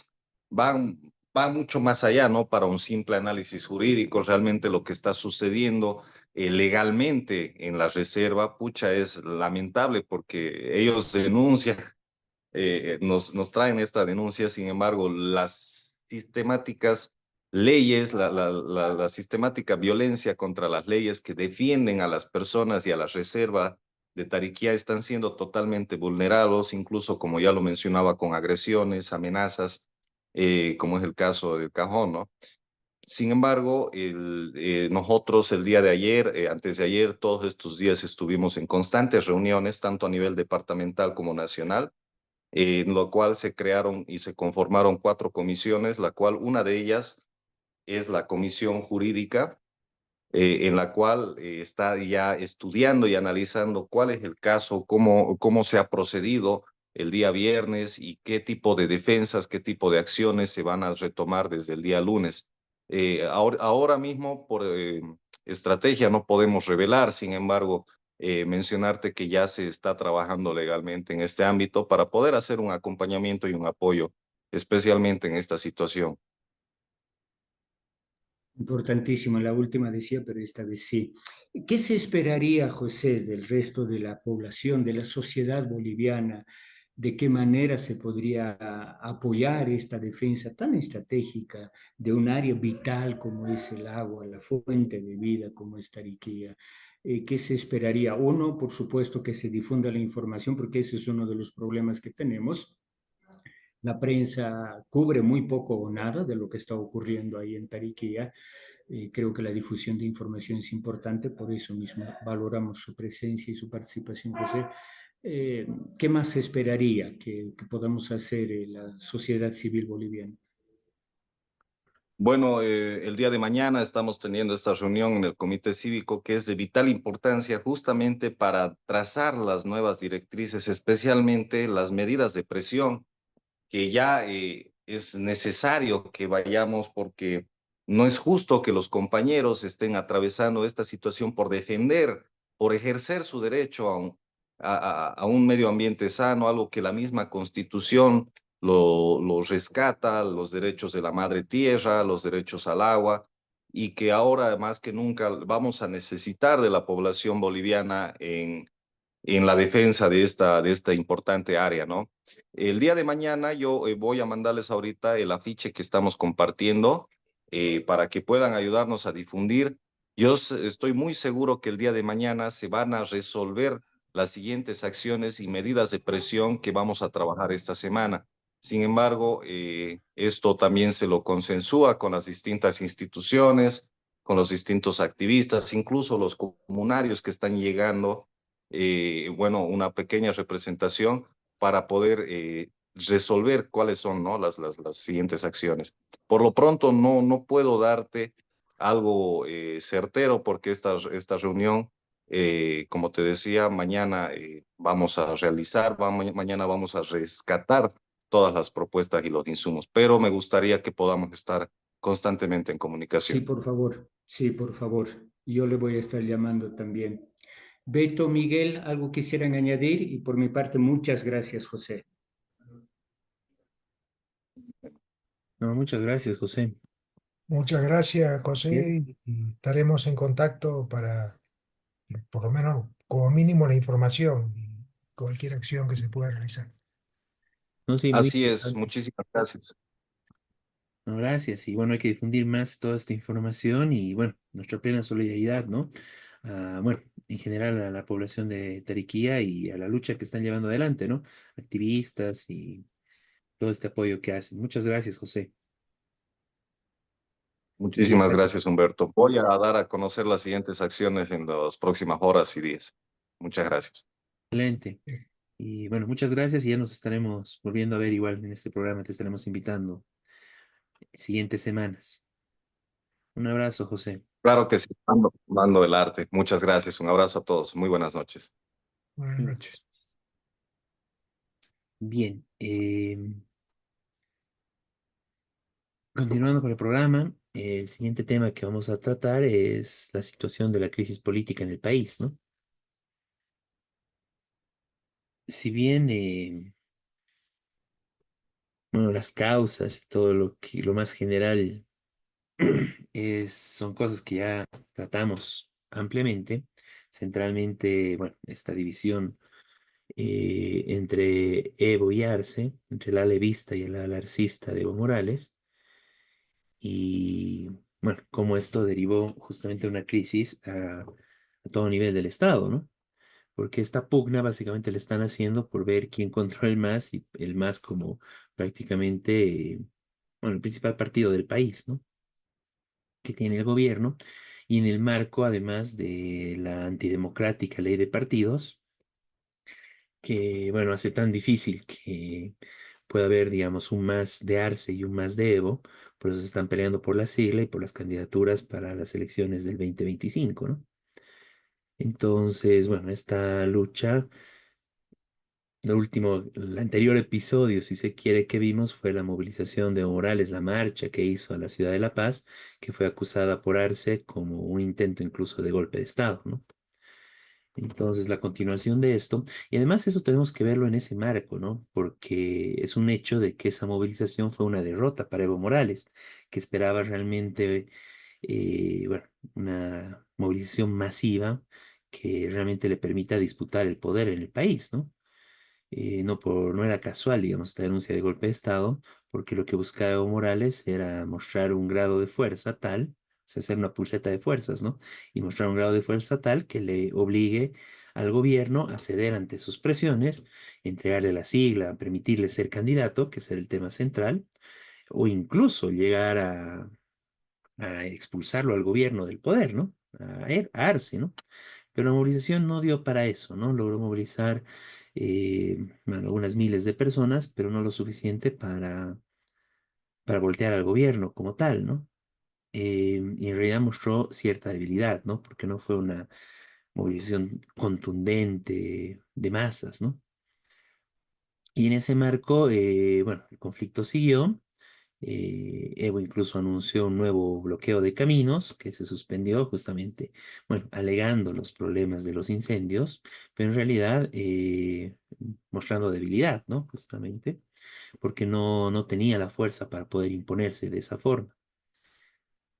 van mucho más allá, ¿no? Para un simple análisis jurídico, realmente lo que está sucediendo legalmente en la reserva, pucha, es lamentable porque ellos denuncian, nos traen esta denuncia, sin embargo, las sistemáticas leyes, la sistemática violencia contra las leyes que defienden a las personas y a la reserva de Tariquía están siendo totalmente vulnerados, incluso como ya lo mencionaba, con agresiones, amenazas, como es el caso del Cajón, ¿no? Sin embargo, nosotros el día de ayer, antes de ayer, todos estos días estuvimos en constantes reuniones, tanto a nivel departamental como nacional, en lo cual se crearon y se conformaron 4 comisiones, la cual una de ellas es la comisión jurídica, en la cual está ya estudiando y analizando cuál es el caso, cómo se ha procedido el día viernes y qué tipo de defensas, qué tipo de acciones se van a retomar desde el día lunes. Ahora mismo, por estrategia, no podemos revelar, sin embargo, mencionarte que ya se está trabajando legalmente en este ámbito para poder hacer un acompañamiento y un apoyo, especialmente en esta situación. Importantísimo, la última decía, pero esta vez sí. ¿Qué se esperaría, José, del resto de la población, de la sociedad boliviana? ¿De qué manera se podría apoyar esta defensa tan estratégica de un área vital como es el agua, la fuente de vida como es Tariquía? ¿Qué se esperaría? Uno, por supuesto, que se difunda la información, porque ese es uno de los problemas que tenemos. La prensa cubre muy poco o nada de lo que está ocurriendo ahí en Tariquía. Creo que la difusión de información es importante, por eso mismo valoramos su presencia y su participación, José. ¿Qué más se esperaría que podamos hacer en la sociedad civil boliviana? Bueno, el día de mañana estamos teniendo esta reunión en el Comité Cívico que es de vital importancia justamente para trazar las nuevas directrices, especialmente las medidas de presión que ya es necesario que vayamos porque no es justo que los compañeros estén atravesando esta situación por defender, por ejercer su derecho a un medio ambiente sano, algo que la misma Constitución lo rescata, los derechos de la madre tierra, los derechos al agua, y que ahora más que nunca vamos a necesitar de la población boliviana en la defensa de esta importante área, ¿no? El día de mañana yo voy a mandarles ahorita el afiche que estamos compartiendo para que puedan ayudarnos a difundir. Yo estoy muy seguro que el día de mañana se van a resolver las siguientes acciones y medidas de presión que vamos a trabajar esta semana. Sin embargo, esto también se lo consensúa con las distintas instituciones, con los distintos activistas, incluso los comunarios que están llegando, bueno, una pequeña representación para poder resolver cuáles son, ¿no? las siguientes acciones. Por lo pronto no puedo darte algo certero porque esta reunión, como te decía, mañana vamos a realizar, mañana vamos a rescatar todas las propuestas y los insumos, pero me gustaría que podamos estar constantemente en Sí, comunicación. por favor. Sí, por favor. Yo le voy a estar llamando también. Beto, Miguel, ¿algo quisieran añadir? Y por mi parte, muchas gracias, José. No, muchas gracias, José. Muchas gracias, Bien, José, y estaremos en contacto para, por lo menos, como mínimo, la información y cualquier acción que se pueda realizar. no, sí, muy Así es, importante. muchísimas gracias. No, gracias. Y bueno, hay que difundir más toda esta información y bueno, nuestra plena solidaridad, ¿no? Bueno, en general a la población de Tariquía y a la lucha que están llevando adelante, ¿no? Activistas y todo este apoyo que hacen. Muchas gracias, José. Y Muchísimas gracias, Humberto. Voy a dar a conocer las siguientes acciones en las próximas horas y días. Muchas gracias. excelente. Y bueno, muchas gracias y ya nos estaremos volviendo a ver igual en este programa, te estaremos invitando siguientes semanas. Un abrazo, José. Claro que sí, mando el arte. Muchas gracias. Un abrazo a todos. Muy buenas noches. Buenas noches. Bien, continuando con el programa, el siguiente tema que vamos a tratar es la situación de la crisis política en el país, ¿no? Si bien, bueno, las causas y todo lo más general son cosas que ya tratamos ampliamente, centralmente, bueno, esta división entre Evo y Arce, entre el ala evista y el ala arcista de Evo Morales, y bueno, cómo esto derivó justamente de una crisis a todo nivel del Estado, ¿no? Porque esta pugna básicamente le están haciendo por ver quién controla el MAS y el MAS como prácticamente, bueno, el principal partido del país, ¿no? Que tiene el gobierno, y en el marco además de la antidemocrática ley de partidos, que, bueno, hace tan difícil que pueda haber, digamos, un más de Arce y un más de Evo, por eso se están peleando por la sigla y por las candidaturas para las elecciones del 2025, ¿no? Entonces, bueno, esta lucha, el anterior episodio, si se quiere, que vimos fue la movilización de Evo Morales, la marcha que hizo a la ciudad de La Paz, que fue acusada por Arce como un intento incluso de golpe de Estado, ¿no? Entonces, la continuación de esto, y además eso tenemos que verlo en ese marco, ¿no? Porque es un hecho de que esa movilización fue una derrota para Evo Morales, que esperaba realmente, bueno, una movilización masiva que realmente le permita disputar el poder en el país, ¿no? No era casual, digamos, esta denuncia de golpe de Estado, porque lo que buscaba Evo Morales era mostrar un grado de fuerza tal, o sea, hacer una pulseta de fuerzas, ¿no? Y mostrar un grado de fuerza tal que le obligue al gobierno a ceder ante sus presiones, entregarle la sigla, permitirle ser candidato, que es el tema central, o incluso llegar a expulsarlo al gobierno del poder, ¿no? A Arce, ¿no? Pero la movilización no dio para eso, ¿no? Logró movilizar, bueno, algunas miles de personas, pero no lo suficiente para voltear al gobierno como tal, ¿no? Y en realidad mostró cierta debilidad, ¿no? Porque no fue una movilización contundente de masas, ¿no? Y en ese marco, bueno, el conflicto siguió. Evo incluso anunció un nuevo bloqueo de caminos que se suspendió justamente, bueno, alegando los problemas de los incendios, pero en realidad mostrando debilidad, ¿no? Justamente, porque no tenía la fuerza para poder imponerse de esa forma.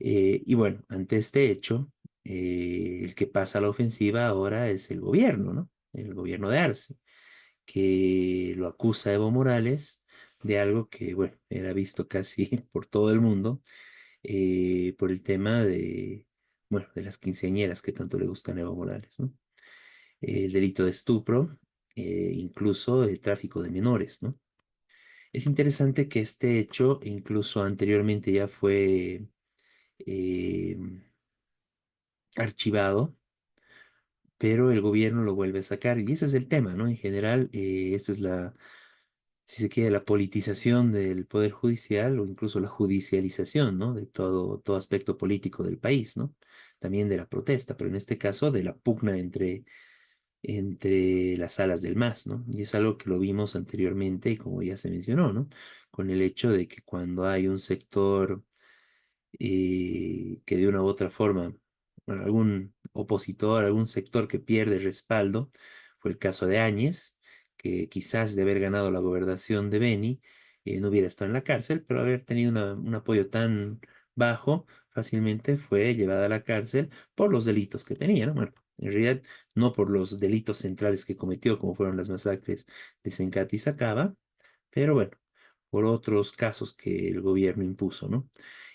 Y bueno, ante este hecho, el que pasa a la ofensiva ahora es el gobierno, ¿no? El gobierno de Arce, que lo acusa a Evo Morales de algo que, bueno, era visto casi por todo el mundo, por el tema de, bueno, de las quinceañeras que tanto le gustan a Evo Morales, ¿no? El delito de estupro, incluso el tráfico de menores, ¿no? Es interesante que este hecho incluso anteriormente ya fue eh, archivado, pero el gobierno lo vuelve a sacar y ese es el tema, ¿no? En general, esa es la, si se quiere, la politización del poder judicial o incluso la judicialización, ¿no? De todo aspecto político del país, ¿no? También de la protesta, pero en este caso de la pugna entre las alas del MAS, ¿no? Y es algo que lo vimos anteriormente y como ya se mencionó, ¿no? Con el hecho de que cuando hay un sector que de una u otra forma, bueno, algún opositor, algún sector que pierde respaldo. Fue el caso de Áñez, que quizás de haber ganado la gobernación de Beni, no hubiera estado en la cárcel, pero haber tenido un apoyo tan bajo, fácilmente fue llevada a la cárcel por los delitos que tenía, ¿no? Bueno, en realidad no por los delitos centrales que cometió, como fueron las masacres de Sencati y Sacaba, pero bueno, por otros casos que el gobierno impuso, ¿no?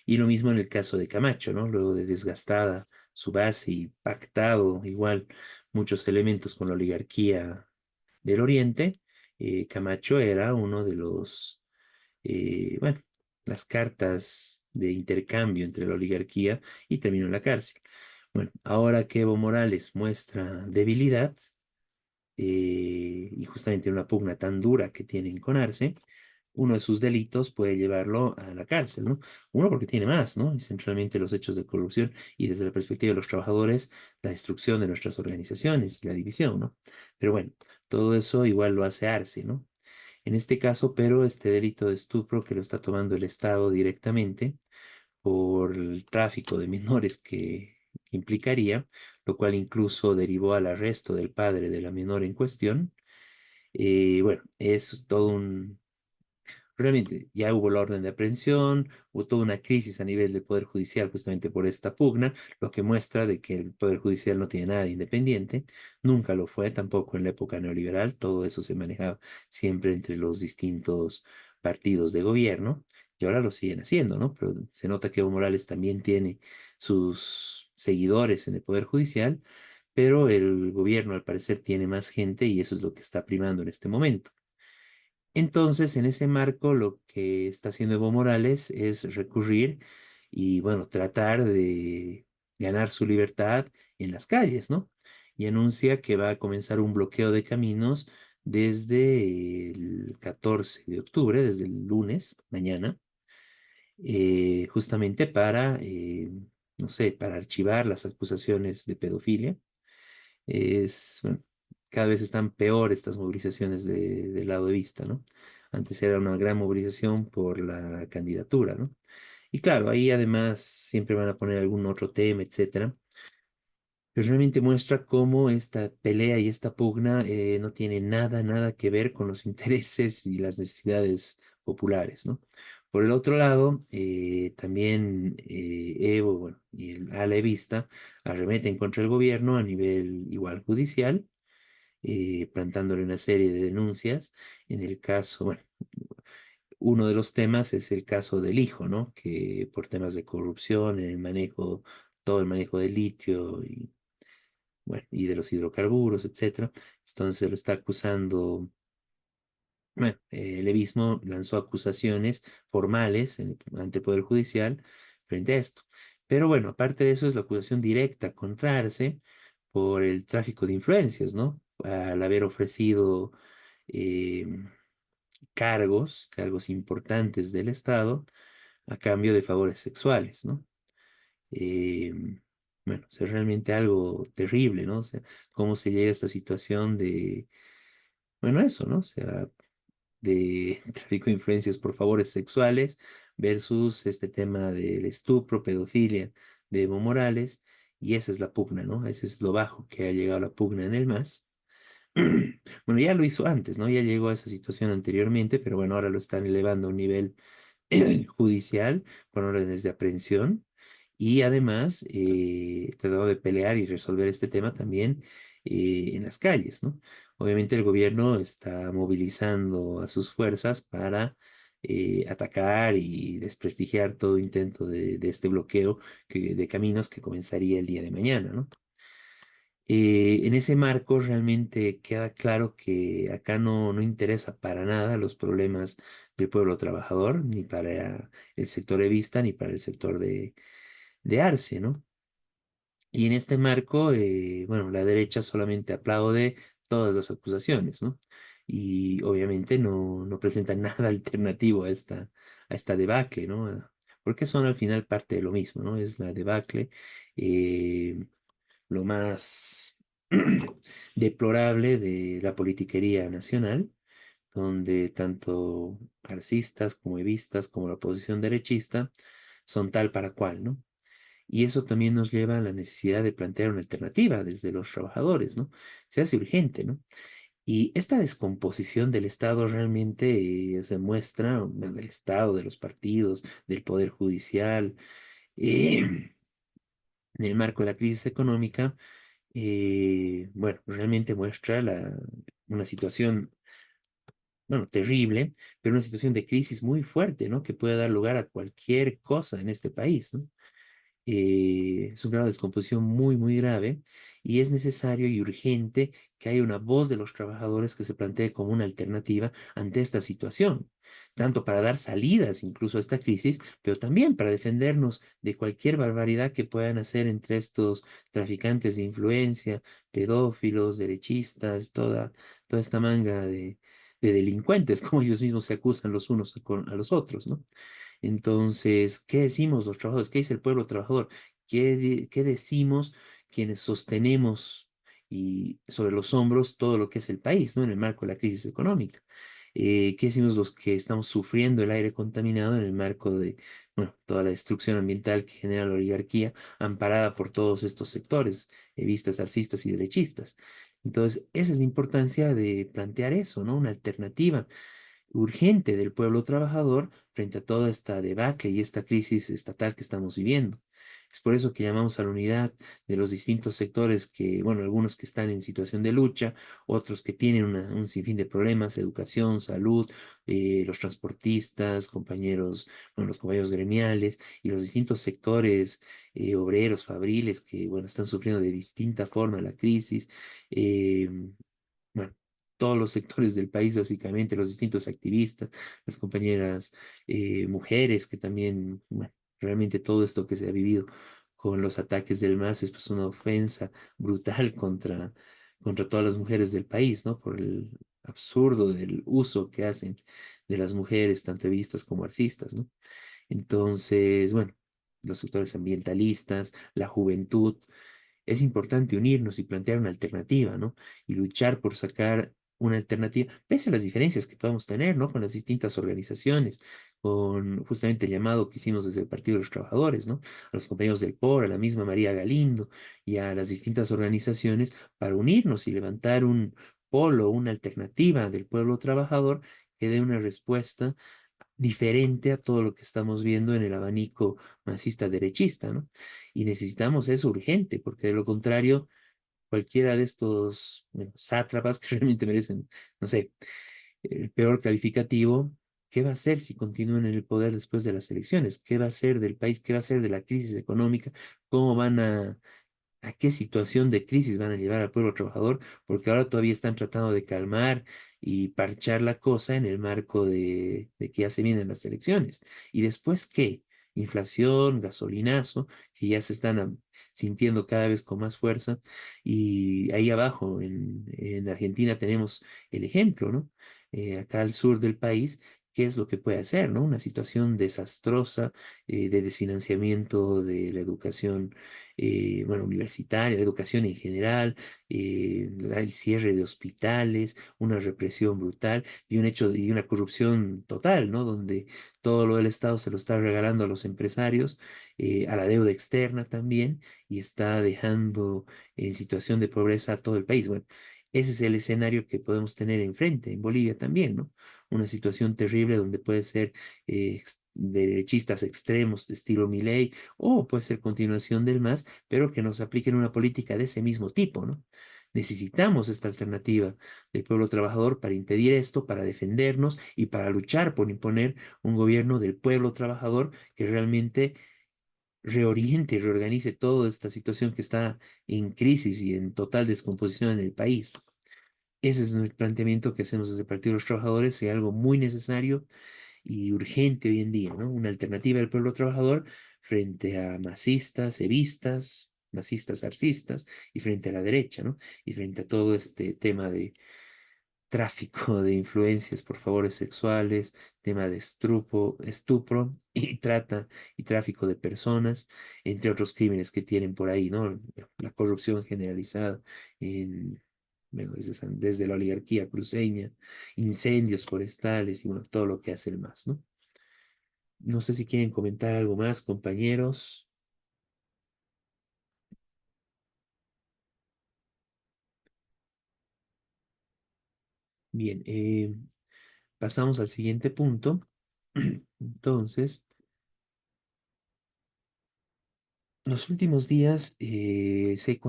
Y lo mismo en el caso de Camacho, ¿no? Luego de desgastada su base y pactado igual muchos elementos con la oligarquía del Oriente, Camacho era uno de los, bueno, las cartas de intercambio entre la oligarquía y terminó en la cárcel. Bueno, ahora que Evo Morales muestra debilidad, y justamente una pugna tan dura que tienen con Arce, uno de sus delitos puede llevarlo a la cárcel, ¿no? Uno porque tiene más, ¿no? Y centralmente los hechos de corrupción y desde la perspectiva de los trabajadores, la destrucción de nuestras organizaciones y la división, ¿no? Pero bueno, todo eso igual lo hace Arce, ¿no? En este caso, pero este delito de estupro que lo está tomando el Estado directamente por el tráfico de menores que implicaría, lo cual incluso derivó al arresto del padre de la menor en cuestión. Bueno, es todo un, realmente ya hubo la orden de aprehensión, hubo toda una crisis a nivel del Poder Judicial justamente por esta pugna, lo que muestra de que el Poder Judicial no tiene nada de independiente, nunca lo fue, tampoco en la época neoliberal, todo eso se manejaba siempre entre los distintos partidos de gobierno, y ahora lo siguen haciendo, ¿no? Pero se nota que Evo Morales también tiene sus seguidores en el Poder Judicial, pero el gobierno al parecer tiene más gente y eso es lo que está primando en este momento. Entonces, en ese marco, lo que está haciendo Evo Morales es recurrir y, bueno, tratar de ganar su libertad en las calles, ¿no? Y anuncia que va a comenzar un bloqueo de caminos desde el 14 de octubre, desde el lunes, mañana, justamente para, no sé, para archivar las acusaciones de pedofilia. Bueno, cada vez están peor estas movilizaciones del lado de vista, ¿no? Antes era una gran movilización por la candidatura, ¿no? Y claro, ahí además siempre van a poner algún otro tema, etcétera. Pero realmente muestra cómo esta pelea y esta pugna no tiene nada, nada que ver con los intereses y las necesidades populares, ¿no? Por el otro lado, también Evo, bueno, y el ala vista arremeten contra el gobierno a nivel igual judicial, plantándole una serie de denuncias. En el caso, bueno, uno de los temas es el caso del hijo, ¿no? Que por temas de corrupción, en el manejo, todo el manejo del litio y, bueno, y de los hidrocarburos, etcétera. Entonces lo está acusando. Bueno, el levismo lanzó acusaciones formales ante el Poder Judicial frente a esto. Pero bueno, aparte de eso es la acusación directa contra Arce por el tráfico de influencias, ¿no? Al haber ofrecido eh, cargos importantes del Estado a cambio de favores sexuales, ¿no? Eh, bueno, es realmente algo terrible, ¿no? O sea, cómo se llega a esta situación de, bueno, eso, ¿no? O sea, de tráfico de influencias por favores sexuales versus este tema del estupro, pedofilia de Evo Morales, y esa es la pugna, ¿no? Ese es lo bajo que ha llegado la pugna en el MAS. Bueno, ya lo hizo antes, ¿no? Ya llegó a esa situación anteriormente, pero bueno, ahora lo están elevando a un nivel judicial con órdenes de aprehensión y además tratando de pelear y resolver este tema también en las calles, ¿no? Obviamente el gobierno está movilizando a sus fuerzas para atacar y desprestigiar todo intento de este bloqueo de caminos que comenzaría el día de mañana, ¿no? En ese marco realmente queda claro que acá no interesa para nada los problemas del pueblo trabajador, ni para el sector evista, ni para el sector de Arce, ¿no? Y en este marco, bueno, la derecha solamente aplaude todas las acusaciones, ¿no? Y obviamente no presenta nada alternativo a esta debacle, ¿no? Porque son al final parte de lo mismo, ¿no? Es la debacle. Lo más deplorable de la politiquería nacional, donde tanto arcistas como evistas como la oposición derechista son tal para cual, ¿no? Y eso también nos lleva a la necesidad de plantear una alternativa desde los trabajadores, ¿no? Se hace urgente, ¿no? Y esta descomposición del Estado realmente se muestra, bueno, del Estado, de los partidos, del Poder Judicial, en el marco de la crisis económica, bueno, realmente muestra una situación, bueno, terrible, pero una situación de crisis muy fuerte, ¿no? Que puede dar lugar a cualquier cosa en este país, ¿no? Es un grado de descomposición muy, muy grave y es necesario y urgente que haya una voz de los trabajadores que se plantee como una alternativa ante esta situación, tanto para dar salidas incluso a esta crisis, pero también para defendernos de cualquier barbaridad que puedan hacer entre estos traficantes de influencia, pedófilos, derechistas, toda esta manga de delincuentes, como ellos mismos se acusan los unos a los otros, ¿no? Entonces, ¿qué decimos los trabajadores? ¿Qué dice el pueblo trabajador? ¿Qué decimos quienes sostenemos y sobre los hombros todo lo que es el país, ¿no? En el marco de la crisis económica. ¿Qué decimos los que estamos sufriendo el aire contaminado en el marco de, bueno, toda la destrucción ambiental que genera la oligarquía, amparada por todos estos sectores, evistas, alcistas y derechistas? Entonces, esa es la importancia de plantear eso, ¿no? Una alternativa urgente del pueblo trabajador frente a toda esta debacle y esta crisis estatal que estamos viviendo. Es por eso que llamamos a la unidad de los distintos sectores que, bueno, algunos que están en situación de lucha, otros que tienen un sinfín de problemas, educación, salud, los transportistas, compañeros, bueno, los compañeros gremiales y los distintos sectores obreros, fabriles que, bueno, están sufriendo de distinta forma la crisis. eh, bueno, todos los sectores del país, básicamente, los distintos activistas, las compañeras mujeres, que también, bueno, realmente todo esto que se ha vivido con los ataques del MAS es pues una ofensa brutal contra todas las mujeres del país, ¿no? Por el absurdo del uso que hacen de las mujeres, tanto vistas como artistas, ¿no? Entonces, bueno, los sectores ambientalistas, la juventud, es importante unirnos y plantear una alternativa, ¿no? Y luchar por sacar una alternativa, pese a las diferencias que podamos tener, ¿no? Con las distintas organizaciones, con justamente el llamado que hicimos desde el Partido de los Trabajadores, ¿no? A los compañeros del POR, a la misma María Galindo y a las distintas organizaciones para unirnos y levantar un polo, una alternativa del pueblo trabajador que dé una respuesta diferente a todo lo que estamos viendo en el abanico masista derechista, ¿no? Y necesitamos eso urgente, porque de lo contrario, cualquiera de estos, bueno, sátrapas que realmente merecen, no sé, el peor calificativo, ¿qué va a hacer si continúan en el poder después de las elecciones? ¿Qué va a hacer del país? ¿Qué va a hacer de la crisis económica? ¿Cómo van a qué situación de crisis van a llevar al pueblo trabajador? Porque ahora todavía están tratando de calmar y parchar la cosa en el marco de que ya se vienen las elecciones. ¿Y después qué? Inflación, gasolinazo, que ya se están sintiendo cada vez con más fuerza. Y ahí abajo, en Argentina, tenemos el ejemplo, ¿no? Acá al sur del país, ¿qué es lo que puede hacer, ¿no? Una situación desastrosa de desfinanciamiento de la educación bueno, universitaria, la educación en general, el cierre de hospitales, una represión brutal y un hecho y una corrupción total, ¿no? Donde todo lo del Estado se lo está regalando a los empresarios, a la deuda externa también, y está dejando en situación de pobreza a todo el país. Bueno, ese es el escenario que podemos tener enfrente, en Bolivia también, ¿no? Una situación terrible donde puede ser derechistas extremos de estilo Milei o puede ser continuación del MAS, pero que nos apliquen una política de ese mismo tipo, ¿no? Necesitamos esta alternativa del pueblo trabajador para impedir esto, para defendernos y para luchar por imponer un gobierno del pueblo trabajador que realmente reoriente y reorganice toda esta situación que está en crisis y en total descomposición en el país. Ese es el planteamiento que hacemos desde el Partido de los Trabajadores, es algo muy necesario y urgente hoy en día, ¿no? Una alternativa del pueblo trabajador frente a masistas, evistas, masistas, arcistas, y frente a la derecha, ¿no? Y frente a todo este tema de tráfico de influencias por favores sexuales, tema de estupro y trata y tráfico de personas, entre otros crímenes que tienen por ahí, ¿no? La corrupción generalizada en, bueno, desde la oligarquía cruceña, incendios forestales y bueno, todo lo que hace el MAS, ¿no? No sé si quieren comentar algo más, compañeros. Bien, pasamos al siguiente punto. Entonces, en los últimos días se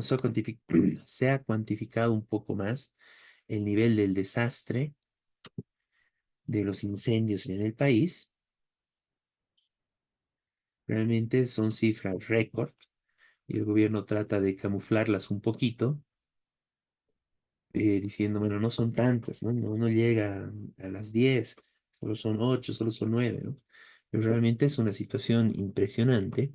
ha cuantificado un poco más el nivel del desastre de los incendios en el país. Realmente son cifras récord y el gobierno trata de camuflarlas un poquito, diciendo, bueno, no son tantas, ¿no? No llega a las 10, solo son 8, solo son 9, ¿no? Pero realmente es una situación impresionante.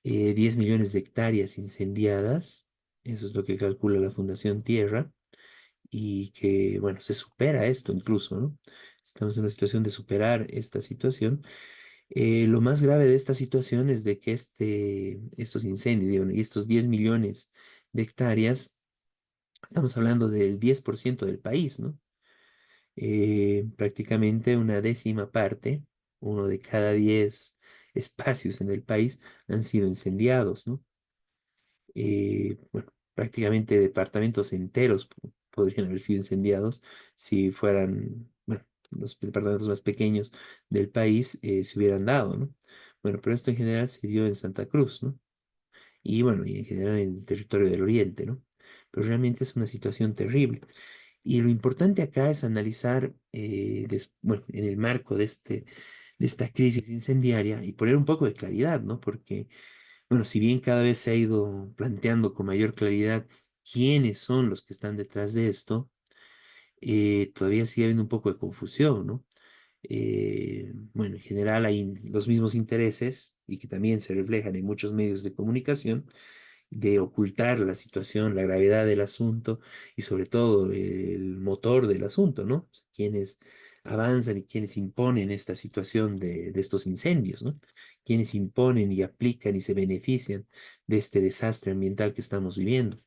10 millones de hectáreas incendiadas, eso es lo que calcula la Fundación Tierra, y que, bueno, se supera esto incluso, ¿no? Estamos en una situación de superar esta situación. Lo más grave de esta situación es de que estos incendios y bueno, y estos 10 millones de hectáreas, estamos hablando del 10% del país, ¿no? Prácticamente una décima parte, uno de cada 10 espacios en el país han sido incendiados, ¿no? Bueno, prácticamente departamentos enteros podrían haber sido incendiados si fueran, bueno, los departamentos más pequeños del país se hubieran dado, ¿no? Bueno, pero esto en general se dio en Santa Cruz, ¿no? Y bueno, y en general en el territorio del Oriente, ¿no? Pero realmente es una situación terrible. Y lo importante acá es analizar, bueno, en el marco de esta crisis incendiaria y poner un poco de claridad, ¿no? Porque bueno, si bien cada vez se ha ido planteando con mayor claridad quiénes son los que están detrás de esto, todavía sigue habiendo un poco de confusión, ¿no? Bueno, en general hay los mismos intereses y que también se reflejan en muchos medios de comunicación de ocultar la situación, la gravedad del asunto y sobre todo el motor del asunto, ¿no? O sea, quienes avanzan y quienes imponen esta situación de estos incendios, ¿no? Quienes imponen y aplican y se benefician de este desastre ambiental que estamos viviendo.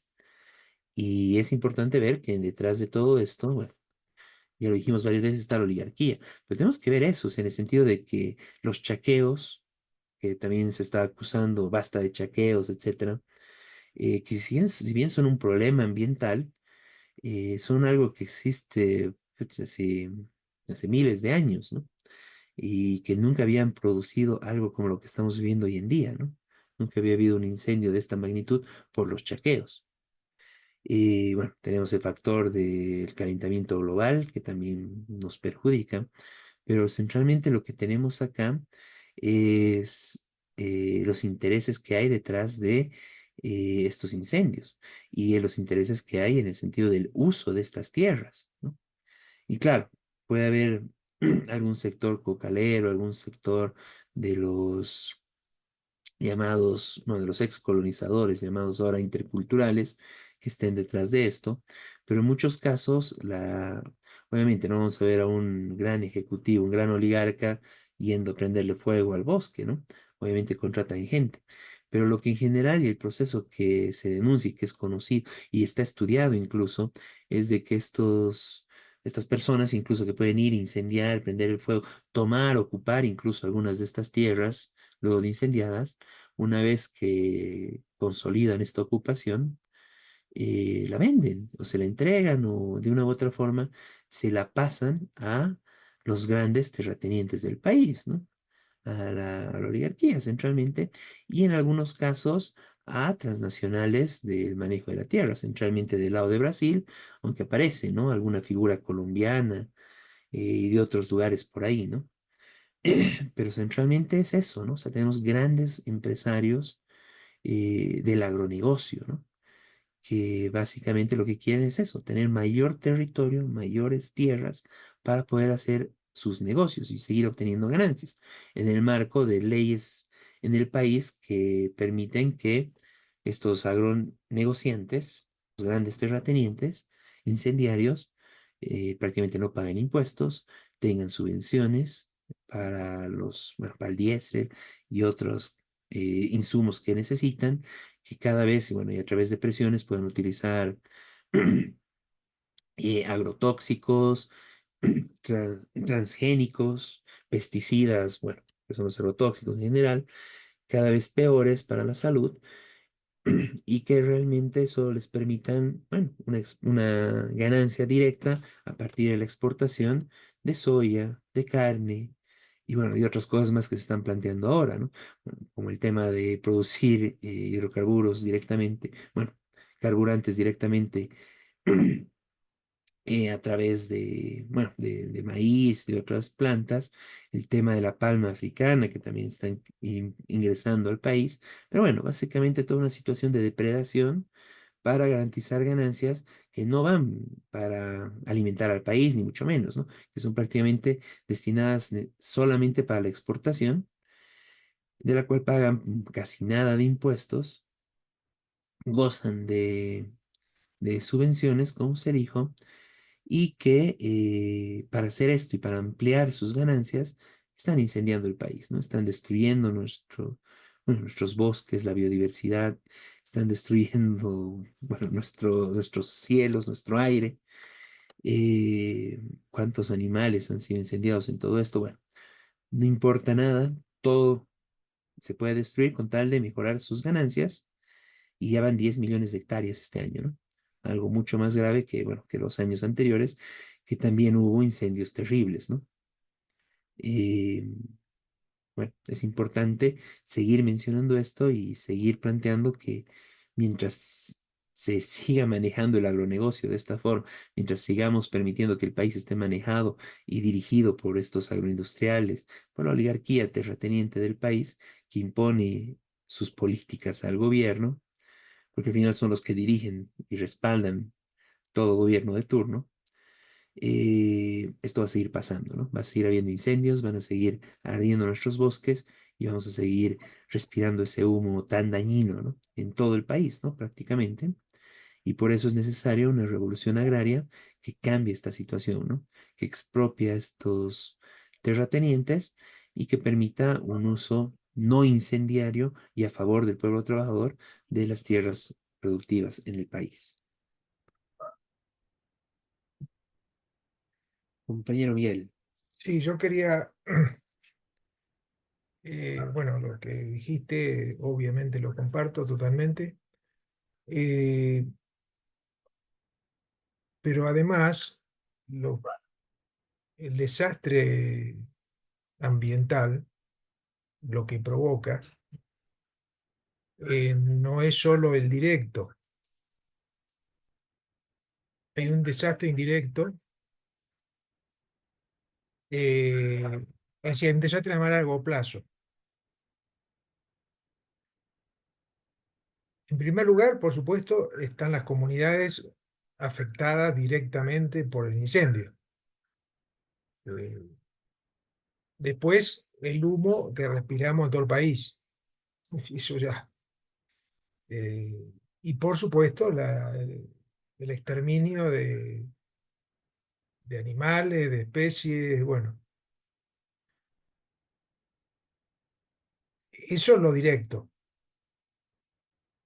Y es importante ver que detrás de todo esto, bueno, ya lo dijimos varias veces, está la oligarquía, pero tenemos que ver eso, o sea, en el sentido de que los chaqueos, que también se está acusando, basta de chaqueos, etcétera, que si bien son un problema ambiental, son algo que existe pues, hace miles de años, ¿no? Y que nunca habían producido algo como lo que estamos viviendo hoy en día, ¿no? Nunca había habido un incendio de esta magnitud por los chaqueos. Y bueno, tenemos el factor del calentamiento global que también nos perjudica, pero centralmente lo que tenemos acá es los intereses que hay detrás de estos incendios y los intereses que hay en el sentido del uso de estas tierras, ¿no? Y claro, puede haber algún sector cocalero, algún sector de los llamados, no, de los ex colonizadores, llamados ahora interculturales, que estén detrás de esto, pero en muchos casos, obviamente no vamos a ver a un gran ejecutivo, un gran oligarca yendo a prenderle fuego al bosque, ¿no? Obviamente contratan gente, pero lo que en general y el proceso que se denuncia y que es conocido y está estudiado incluso, es de que estas personas, incluso que pueden ir, incendiar, prender el fuego, tomar, ocupar incluso algunas de estas tierras, luego de incendiadas, una vez que consolidan esta ocupación, la venden o se la entregan o de una u otra forma se la pasan a los grandes terratenientes del país, ¿no? A la oligarquía centralmente y en algunos casos a transnacionales del manejo de la tierra, centralmente del lado de Brasil, aunque aparece, ¿no? Alguna figura colombiana y de otros lugares por ahí, ¿no? Pero centralmente es eso, ¿no? O sea, tenemos grandes empresarios del agronegocio, ¿no? Que básicamente lo que quieren es eso, tener mayor territorio, mayores tierras para poder hacer sus negocios y seguir obteniendo ganancias en el marco de leyes en el país que permiten que estos agronegociantes, los grandes terratenientes, incendiarios, prácticamente no paguen impuestos, tengan subvenciones bueno, para el diésel y otros insumos que necesitan que cada vez, y bueno, y a través de presiones pueden utilizar agrotóxicos, transgénicos, pesticidas, bueno, que son los agrotóxicos en general, cada vez peores para la salud, y que realmente eso les permitan, bueno, una ganancia directa a partir de la exportación de soya, de carne y bueno, y otras cosas más que se están planteando ahora, ¿no? Bueno, como el tema de producir hidrocarburos directamente, bueno, carburantes directamente a través de, bueno, de maíz, de otras plantas, el tema de la palma africana que también están ingresando al país, pero bueno, básicamente toda una situación de depredación para garantizar ganancias que no van para alimentar al país, ni mucho menos, ¿no? Que son prácticamente destinadas solamente para la exportación, de la cual pagan casi nada de impuestos, gozan de subvenciones, como se dijo, y que para hacer esto y para ampliar sus ganancias, están incendiando el país, ¿no? Están destruyendo bueno, nuestros bosques, la biodiversidad, están destruyendo, bueno, nuestros cielos, nuestro aire. ¿Cuántos animales han sido incendiados en todo esto? Bueno, no importa nada, todo se puede destruir con tal de mejorar sus ganancias y ya van 10 millones de hectáreas este año, ¿no? Algo mucho más grave que, bueno, que los años anteriores, que también hubo incendios terribles, ¿no? Eh, bueno, es importante seguir mencionando esto y seguir planteando que mientras se siga manejando el agronegocio de esta forma, mientras sigamos permitiendo que el país esté manejado y dirigido por estos agroindustriales, por la oligarquía terrateniente del país, que impone sus políticas al gobierno, porque al final son los que dirigen y respaldan todo gobierno de turno, esto va a seguir pasando, ¿no? Va a seguir habiendo incendios, van a seguir ardiendo nuestros bosques y vamos a seguir respirando ese humo tan dañino, ¿no? En todo el país, ¿no? Prácticamente. Y por eso es necesaria una revolución agraria que cambie esta situación, ¿no? Que expropie a estos terratenientes y que permita un uso no incendiario y a favor del pueblo trabajador de las tierras productivas en el país. Compañero Miguel. Sí, yo quería, bueno, lo que dijiste, obviamente lo comparto totalmente, eh, pero además lo- el desastre ambiental, lo que provoca, no es solo el directo, hay un desastre indirecto, es decir, un desastre a más largo plazo. En primer lugar, por supuesto, están las comunidades afectadas directamente por el incendio. Eh, Después, el humo que respiramos en todo el país. Eso ya. Y por supuesto, el exterminio de animales, de especies, bueno, eso es lo directo,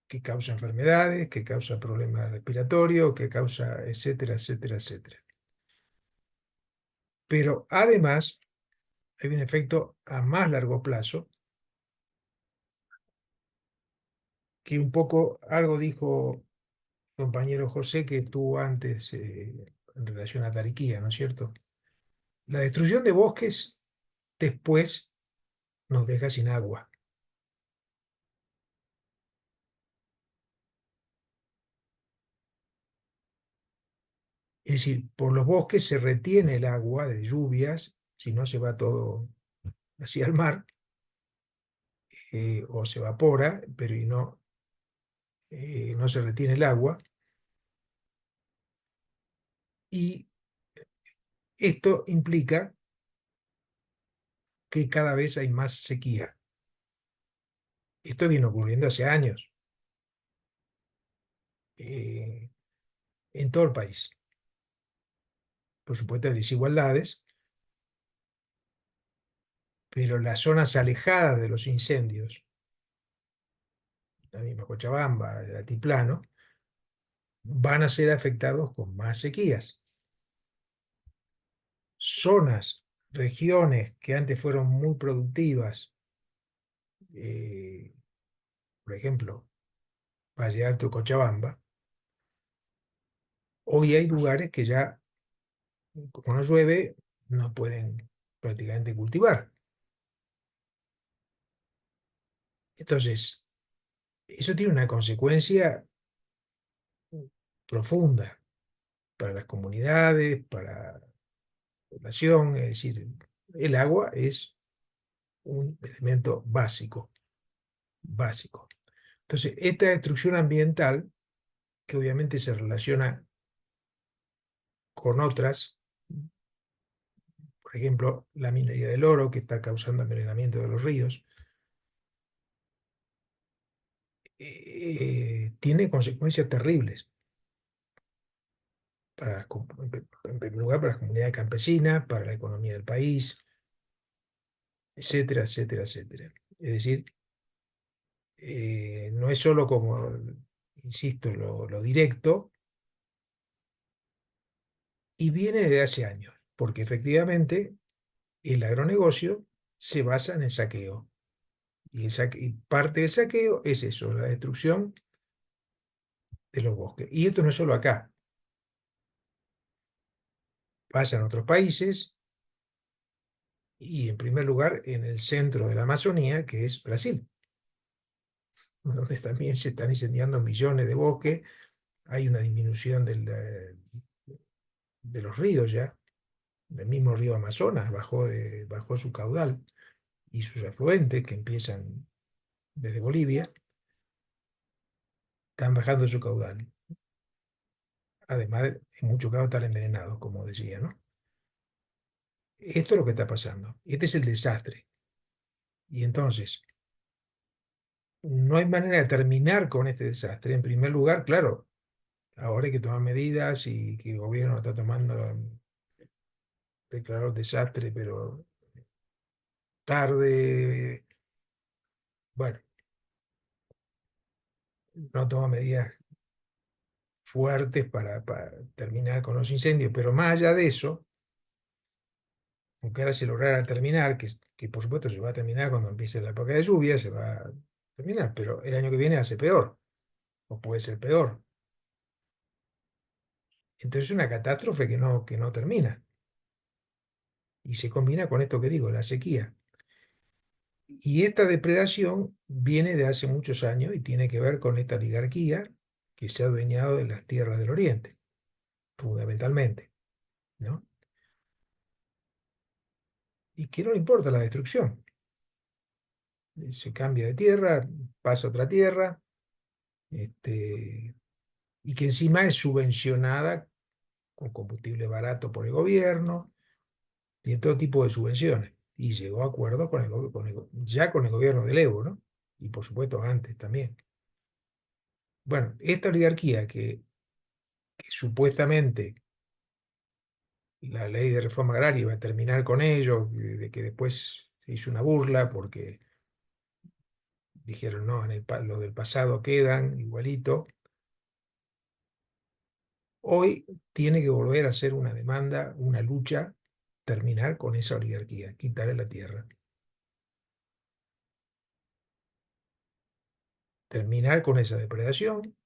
que causa enfermedades, que causa problemas respiratorios, que causa, etcétera, etcétera, etcétera. Pero además, hay un efecto a más largo plazo, que un poco algo dijo compañero José que estuvo antes en relación a Tariquía, ¿no es cierto? La destrucción de bosques después nos deja sin agua. Es decir, por los bosques se retiene el agua de lluvias, si no se va todo hacia el mar, o se evapora, pero no se retiene el agua. Y esto implica que cada vez hay más sequía. Esto viene ocurriendo hace años eh, en todo el país. Por supuesto, hay desigualdades, pero las zonas alejadas de los incendios, la misma Cochabamba, el altiplano, van a ser afectados con más sequías. Zonas, regiones que antes fueron muy productivas, eh, por ejemplo, Valle Alto, Cochabamba, hoy hay lugares que ya, como no llueve, no pueden prácticamente cultivar. Entonces, eso tiene una consecuencia profunda para las comunidades, para la población, es decir, el agua es un elemento básico, básico. Entonces, esta destrucción ambiental, que obviamente se relaciona con otras, por ejemplo, la minería del oro, que está causando envenenamiento de los ríos, tiene consecuencias terribles para, en primer lugar, para las comunidades campesinas, para la economía del país, etcétera, etcétera, etcétera. Es decir, no es solo como, insisto, lo directo, y viene desde hace años, porque efectivamente el agronegocio se basa en el saqueo. Y parte del saqueo es eso, la destrucción de los bosques. Y esto no es solo acá, pasa en otros países y en primer lugar en el centro de la Amazonía, que es Brasil, donde también se están incendiando millones de bosques, hay una disminución de los ríos ya, del mismo río Amazonas bajó su caudal y sus afluentes que empiezan desde Bolivia, están bajando su caudal. Además, en muchos casos están envenenados, como decía, ¿no? Esto es lo que está pasando. Este es el desastre. Y entonces, no hay manera de terminar con este desastre. En primer lugar, claro, ahora hay que tomar medidas y que el gobierno está tomando, declaró desastre, pero tarde. Bueno, no toma medidas fuertes para terminar con los incendios, pero más allá de eso, aunque ahora se lograra terminar, que por supuesto se va a terminar cuando empiece la época de lluvia, se va a terminar, pero el año que viene hace peor, o puede ser peor. Entonces es una catástrofe que no termina. Y se combina con esto que digo, la sequía. Y esta depredación viene de hace muchos años y tiene que ver con esta oligarquía que se ha adueñado de las tierras del Oriente, fundamentalmente, ¿no? Y que no le importa la destrucción. Se cambia de tierra, pasa a otra tierra, y que encima es subvencionada con combustible barato por el gobierno y de todo tipo de subvenciones. Y llegó a acuerdos ya con el gobierno del Evo, ¿no? Y por supuesto antes también. Bueno, esta oligarquía que supuestamente la ley de reforma agraria iba a terminar con ello, de que después se hizo una burla porque dijeron, no, lo del pasado quedan igualito. Hoy tiene que volver a hacer una demanda, una lucha, terminar con esa oligarquía, quitarle la tierra. Terminar con esa depredación,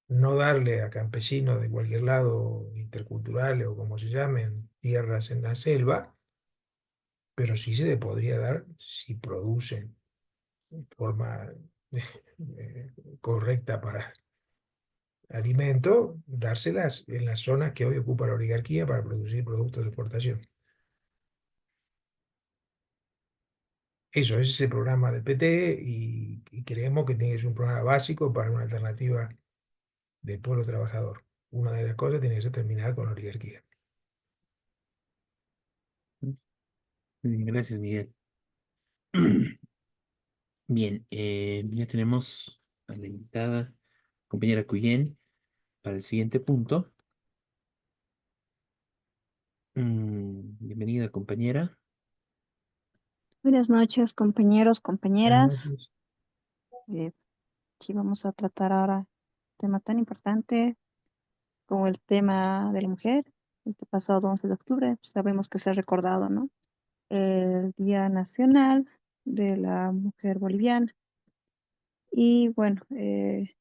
no darle a campesinos de cualquier lado, interculturales o como se llamen, tierras en la selva, pero sí se le podría dar si producen de forma correcta para alimento, dárselas en las zonas que hoy ocupa la oligarquía para producir productos de exportación. Eso, ese es el programa del PT y creemos que tiene que ser un programa básico para una alternativa del pueblo trabajador. Una de las cosas tiene que ser terminar con la oligarquía. Gracias, Miguel. Bien, ya tenemos a la invitada compañera Cuyen para el siguiente punto. Bienvenida, compañera. Buenas noches, compañeros, Buenas compañeras. noches. Eh, Aquí vamos a tratar ahora un tema tan importante como el tema de la mujer. Este pasado 11 de octubre, pues, sabemos que se ha recordado, ¿no? El Día Nacional de la Mujer Boliviana. Y bueno, es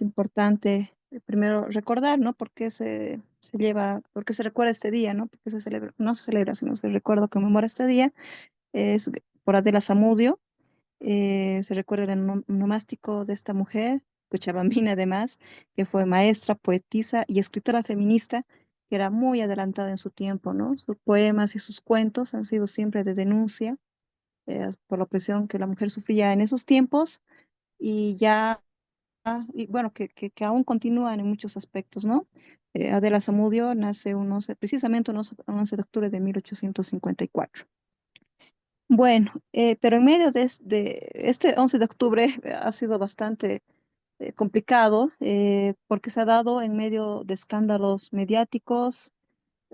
importante primero recordar, ¿no? ¿Por qué se lleva, por qué se recuerda este día, ¿no? ¿Por qué se celebra? No se celebra, sino se recuerda, conmemora este día. Es por Adela Zamudio. Se recuerda el nomástico de esta mujer, cochabambina además, que fue maestra, poetisa y escritora feminista, que era muy adelantada en su tiempo, ¿no? Sus poemas y sus cuentos han sido siempre de denuncia por la opresión que la mujer sufría en esos tiempos y ya, y bueno, que aún continúan en muchos aspectos, ¿no? Adela Zamudio nace precisamente un 11 de octubre de 1854. Bueno, pero en medio de este 11 de octubre ha sido bastante complicado porque se ha dado en medio de escándalos mediáticos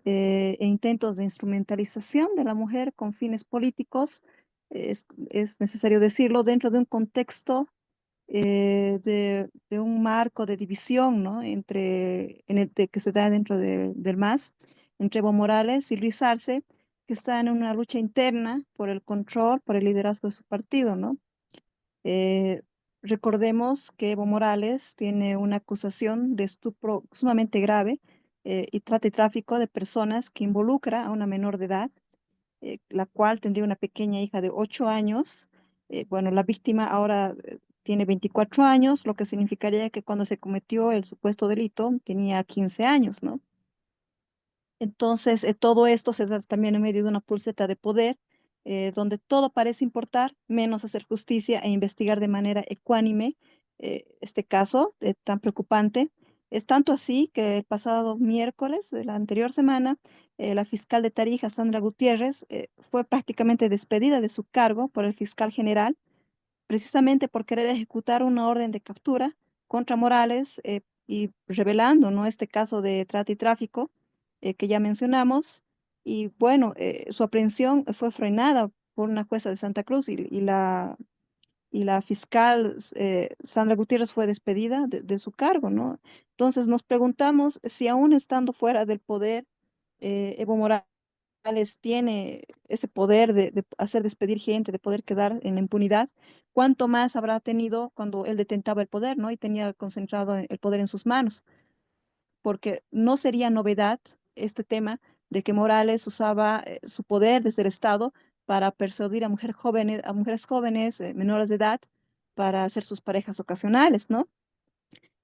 e intentos de instrumentalización de la mujer con fines políticos. Es necesario decirlo dentro de un contexto de un marco de división, ¿no? Que se da dentro del MAS, entre Evo Morales y Luis Arce, que están en una lucha interna por el control, por el liderazgo de su partido, ¿no? Eh, Recordemos que Evo Morales tiene una acusación de estupro sumamente grave y trata y tráfico de personas que involucra a una menor de edad, la cual tendría una pequeña hija de 8 años. Bueno, la víctima ahora tiene 24 años, lo que significaría que cuando se cometió el supuesto delito tenía 15 años, ¿no? Entonces, todo esto se da también en medio de una pulseta de poder, donde todo parece importar, menos hacer justicia e investigar de manera ecuánime este caso tan preocupante. Es tanto así que el pasado miércoles de la anterior semana, la fiscal de Tarija, Sandra Gutiérrez, fue prácticamente despedida de su cargo por el fiscal general precisamente por querer ejecutar una orden de captura contra Morales y revelando, ¿no? Este caso de trata y tráfico que ya mencionamos. Y bueno, su aprehensión fue frenada por una jueza de Santa Cruz y la fiscal Sandra Gutiérrez fue despedida de su cargo, ¿no? Entonces nos preguntamos si aún estando fuera del poder, Evo Morales tiene ese poder de hacer despedir gente, de poder quedar en la impunidad, cuánto más habrá tenido cuando él detentaba el poder, ¿no? Y tenía concentrado el poder en sus manos, porque no sería novedad este tema de que Morales usaba su poder desde el Estado para persuadir a mujeres jóvenes, menores de edad, para ser sus parejas ocasionales, ¿no?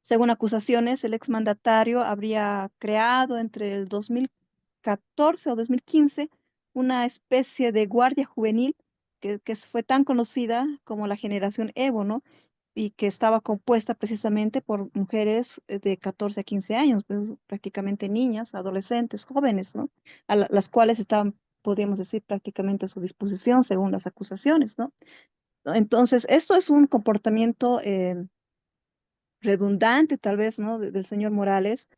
Según acusaciones, el exmandatario habría creado entre el 2014 o 2015 una especie de guardia juvenil que fue tan conocida como la generación Evo, ¿no? Y que estaba compuesta precisamente por mujeres de 14 a 15 años, pues, prácticamente niñas, adolescentes, jóvenes, ¿no? Las cuales estaban, podríamos decir, prácticamente a su disposición según las acusaciones, ¿no? Entonces, esto es un comportamiento redundante, tal vez, ¿no? Del señor Morales.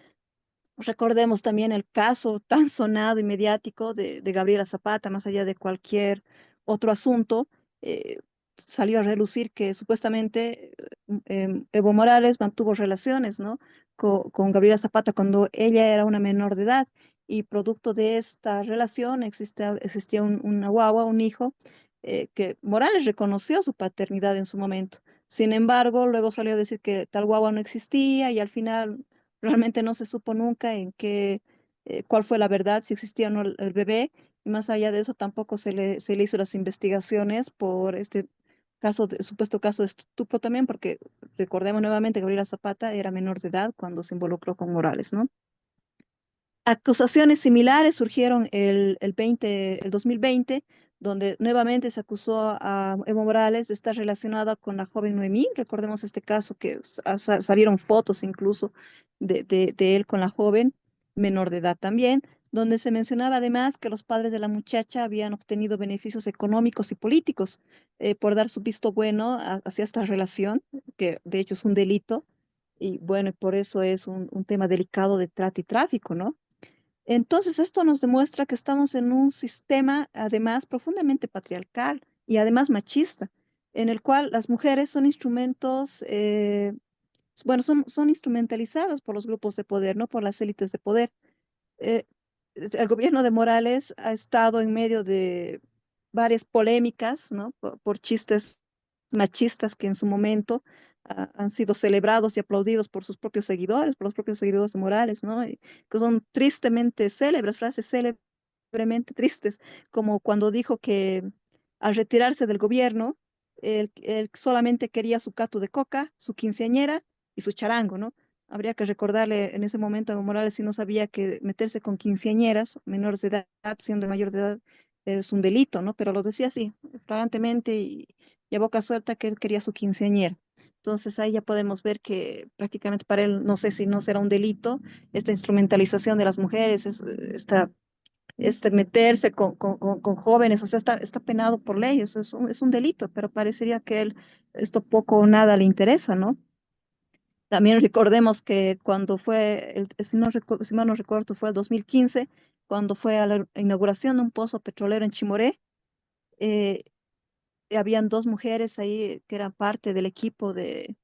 Recordemos también el caso tan sonado y mediático de Gabriela Zapata, más allá de cualquier otro asunto, eh, salió a relucir que supuestamente Evo Morales mantuvo relaciones, ¿no? Con Gabriela Zapata cuando ella era una menor de edad y producto de esta relación existía una guagua, un hijo, que Morales reconoció su paternidad en su momento. Sin embargo, luego salió a decir que tal guagua no existía y al final realmente no se supo nunca cuál fue la verdad, si existía o no el bebé. Y más allá de eso, tampoco se le hizo las investigaciones por este supuesto caso de estupro también, porque recordemos nuevamente que Gabriela Zapata era menor de edad cuando se involucró con Morales, ¿no? Acusaciones similares surgieron el 2020, donde nuevamente se acusó a Evo Morales de estar relacionada con la joven Noemí. Recordemos este caso que salieron fotos incluso de él con la joven, menor de edad también, donde se mencionaba además que los padres de la muchacha habían obtenido beneficios económicos y políticos por dar su visto bueno hacia esta relación, que de hecho es un delito. Y bueno, y por eso es un tema delicado de trata y tráfico, ¿no? Entonces, esto nos demuestra que estamos en un sistema, además, profundamente patriarcal y además machista, en el cual las mujeres son instrumentos, bueno, son instrumentalizadas por los grupos de poder, ¿no? Por las élites de poder. Eh, el gobierno de Morales ha estado en medio de varias polémicas, ¿no? Por chistes machistas que en su momento han sido celebrados y aplaudidos por sus propios seguidores, por los propios seguidores de Morales, ¿no? Y que son tristemente célebres, frases célebremente tristes, como cuando dijo que al retirarse del gobierno, él solamente quería su catu de coca, su quinceañera y su charango, ¿no? Habría que recordarle en ese momento a Evo Morales si no sabía que meterse con quinceañeras, menores de edad, siendo mayor de edad, es un delito, ¿no? Pero lo decía así, flagrantemente y a boca suelta que él quería su quinceañera. Entonces ahí ya podemos ver que prácticamente para él, no sé si no será un delito, esta instrumentalización de las mujeres, este meterse con jóvenes, o sea, está penado por ley, eso es un delito, pero parecería que él esto poco o nada le interesa, ¿no? También recordemos que cuando fue, si mal no recuerdo, fue el 2015, cuando fue a la inauguración de un pozo petrolero en Chimoré, eh, habían dos mujeres ahí que eran parte del equipo de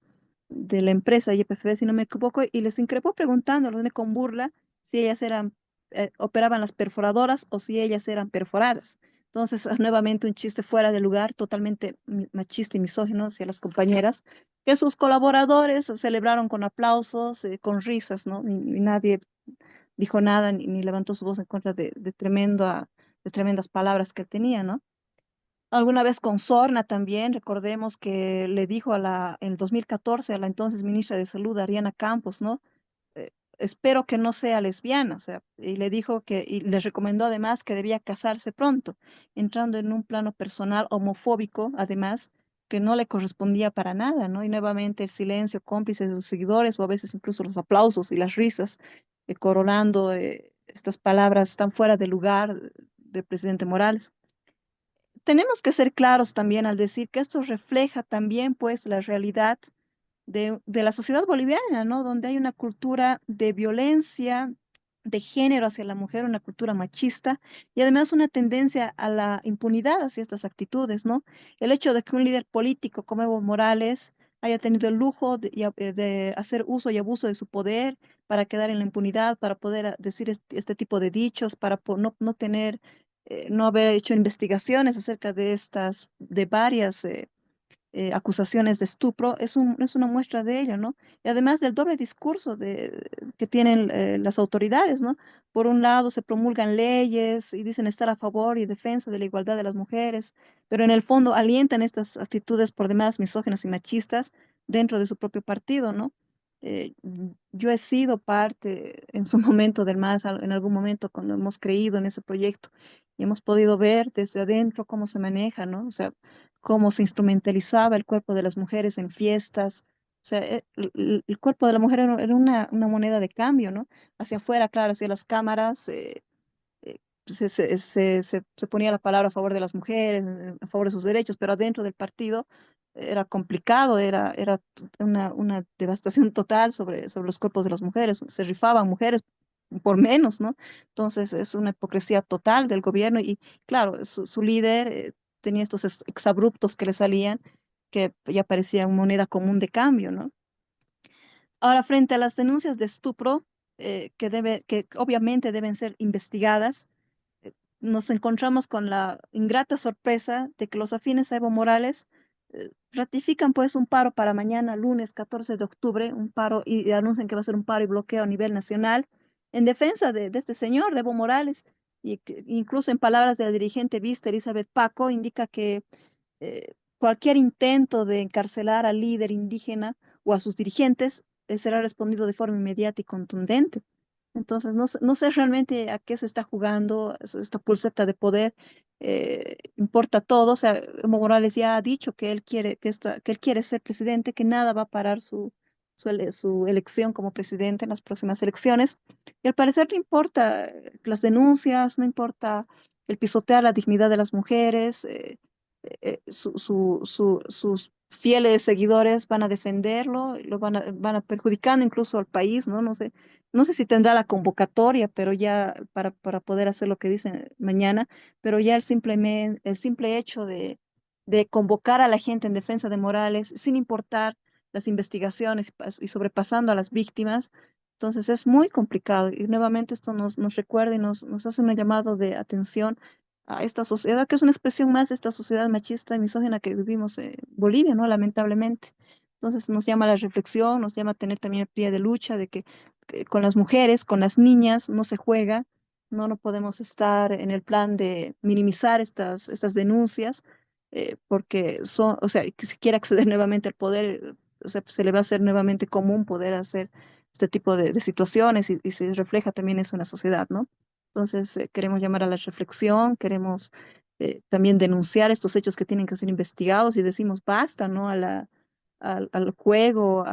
la empresa YPF, si no me equivoco, y les increpó preguntándoles con burla si ellas operaban las perforadoras o si ellas eran perforadas. Entonces, nuevamente un chiste fuera de lugar, totalmente machista y misógino hacia las compañeras, que sus colaboradores celebraron con aplausos, con risas, ¿no? Y nadie dijo nada ni levantó su voz en contra de tremendas palabras que él tenía, ¿no? Alguna vez con Sorna también, recordemos que le dijo en el 2014 a la entonces ministra de Salud, Ariana Campos, ¿no? Espero que no sea lesbiana, o sea, y le dijo y le recomendó además que debía casarse pronto, entrando en un plano personal homofóbico, además, que no le correspondía para nada, ¿no? Y nuevamente el silencio cómplice de sus seguidores, o a veces incluso los aplausos y las risas, coronando estas palabras tan fuera de lugar del presidente Morales. Tenemos que ser claros también al decir que esto refleja también pues la realidad de la sociedad boliviana, ¿no? Donde hay una cultura de violencia de género hacia la mujer, una cultura machista y además una tendencia a la impunidad hacia estas actitudes, ¿no? El hecho de que un líder político como Evo Morales haya tenido el lujo de hacer uso y abuso de su poder para quedar en la impunidad, para poder decir este tipo de dichos, para no tener, no haber hecho investigaciones acerca de varias acusaciones de estupro, es una muestra de ello, ¿no? Y además del doble discurso que tienen las autoridades, ¿no? Por un lado se promulgan leyes y dicen estar a favor y defensa de la igualdad de las mujeres, pero en el fondo alientan estas actitudes por demás misóginas y machistas dentro de su propio partido, ¿no? Yo he sido parte en su momento del MAS, en algún momento cuando hemos creído en ese proyecto y hemos podido ver desde adentro cómo se maneja, ¿no? O sea, cómo se instrumentalizaba el cuerpo de las mujeres en fiestas. O sea, el cuerpo de la mujer era una moneda de cambio, ¿no? Hacia afuera, claro, hacia las cámaras, se ponía la palabra a favor de las mujeres, a favor de sus derechos, pero adentro del partido era complicado, era una devastación total sobre los cuerpos de las mujeres. Se rifaban mujeres por menos, ¿no? Entonces es una hipocresía total del gobierno y claro, su líder tenía estos exabruptos que le salían que ya parecían moneda común de cambio, ¿no? Ahora, frente a las denuncias de estupro, que obviamente deben ser investigadas, nos encontramos con la ingrata sorpresa de que los afines a Evo Morales ratifican pues un paro para mañana, lunes 14 de octubre, un paro y anuncian que va a ser un paro y bloqueo a nivel nacional en defensa de este señor, de Evo Morales, y que incluso en palabras de la dirigente vista Elizabeth Paco, indica que cualquier intento de encarcelar al líder indígena o a sus dirigentes será respondido de forma inmediata y contundente. Entonces, no sé realmente a qué se está jugando esta pulseta de poder. Importa todo. O sea, Evo Morales ya ha dicho que él quiere, que él quiere ser presidente, que nada va a parar su elección como presidente en las próximas elecciones. Y al parecer no importa las denuncias, no importa el pisotear la dignidad de las mujeres. Sus fieles seguidores van a defenderlo, van a perjudicando incluso al país, ¿no? No sé si tendrá la convocatoria, pero ya para poder hacer lo que dicen mañana, pero ya el simple hecho de convocar a la gente en defensa de Morales, sin importar las investigaciones y sobrepasando a las víctimas, entonces es muy complicado. Y nuevamente esto nos recuerda y nos hace un llamado de atención a esta sociedad, que es una expresión más de esta sociedad machista y misógina que vivimos en Bolivia, ¿no? Lamentablemente. Entonces nos llama a la reflexión, nos llama a tener también el pie de lucha de que con las mujeres, con las niñas, no se juega, no podemos estar en el plan de minimizar estas denuncias, porque son, o sea, que si quiere acceder nuevamente al poder, o sea, pues, se le va a hacer nuevamente común poder hacer este tipo de situaciones y se refleja también eso en la sociedad, ¿no? Entonces, queremos llamar a la reflexión, queremos también denunciar estos hechos que tienen que ser investigados y decimos basta, ¿no? Al juego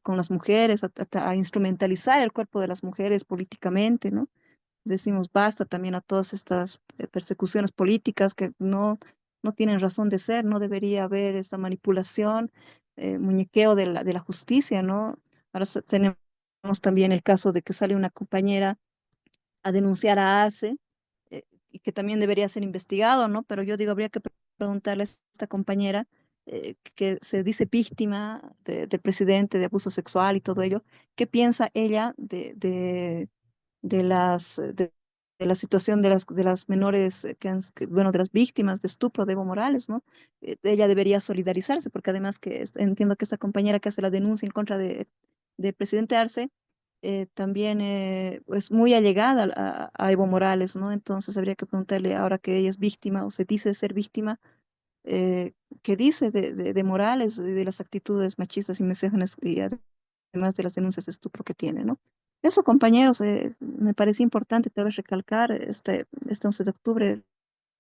con las mujeres, a instrumentalizar el cuerpo de las mujeres políticamente, ¿no? Decimos basta también a todas estas persecuciones políticas que no tienen razón de ser, no debería haber esta manipulación, muñequeo de la justicia, ¿no? Ahora tenemos también el caso de que sale una compañera a denunciar a Arce, y que también debería ser investigado, ¿no? Pero yo digo, habría que preguntarle a esta compañera que se dice víctima del presidente de abuso sexual y todo ello, ¿qué piensa ella de de la situación de las menores, bueno, de las víctimas de estupro de Evo Morales, ¿no? Ella debería solidarizarse, porque además que entiendo que esta compañera que hace la denuncia en contra del presidente Arce, también es muy allegada a Evo Morales, ¿no? Entonces habría que preguntarle ahora que ella es víctima o se dice ser víctima, eh, ¿qué dice de Morales y de las actitudes machistas y misóginas y además de las denuncias de estupro que tiene, ¿no? Eso, compañeros, me parece importante tal vez recalcar este 11 de octubre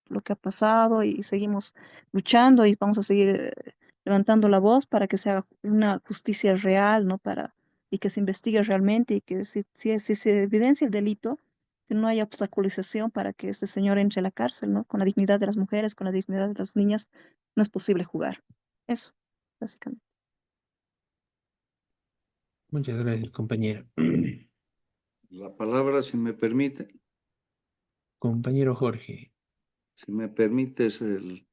lo que ha pasado y seguimos luchando y vamos a seguir levantando la voz para que se haga una justicia real, ¿no? Y que se investigue realmente y que si se evidencia el delito, que no haya obstaculización para que este señor entre a la cárcel, ¿no? Con la dignidad de las mujeres, con la dignidad de las niñas, no es posible jugar. Eso, básicamente. Muchas gracias, compañera. La palabra, si me permite, Compañero Jorge. si me permites el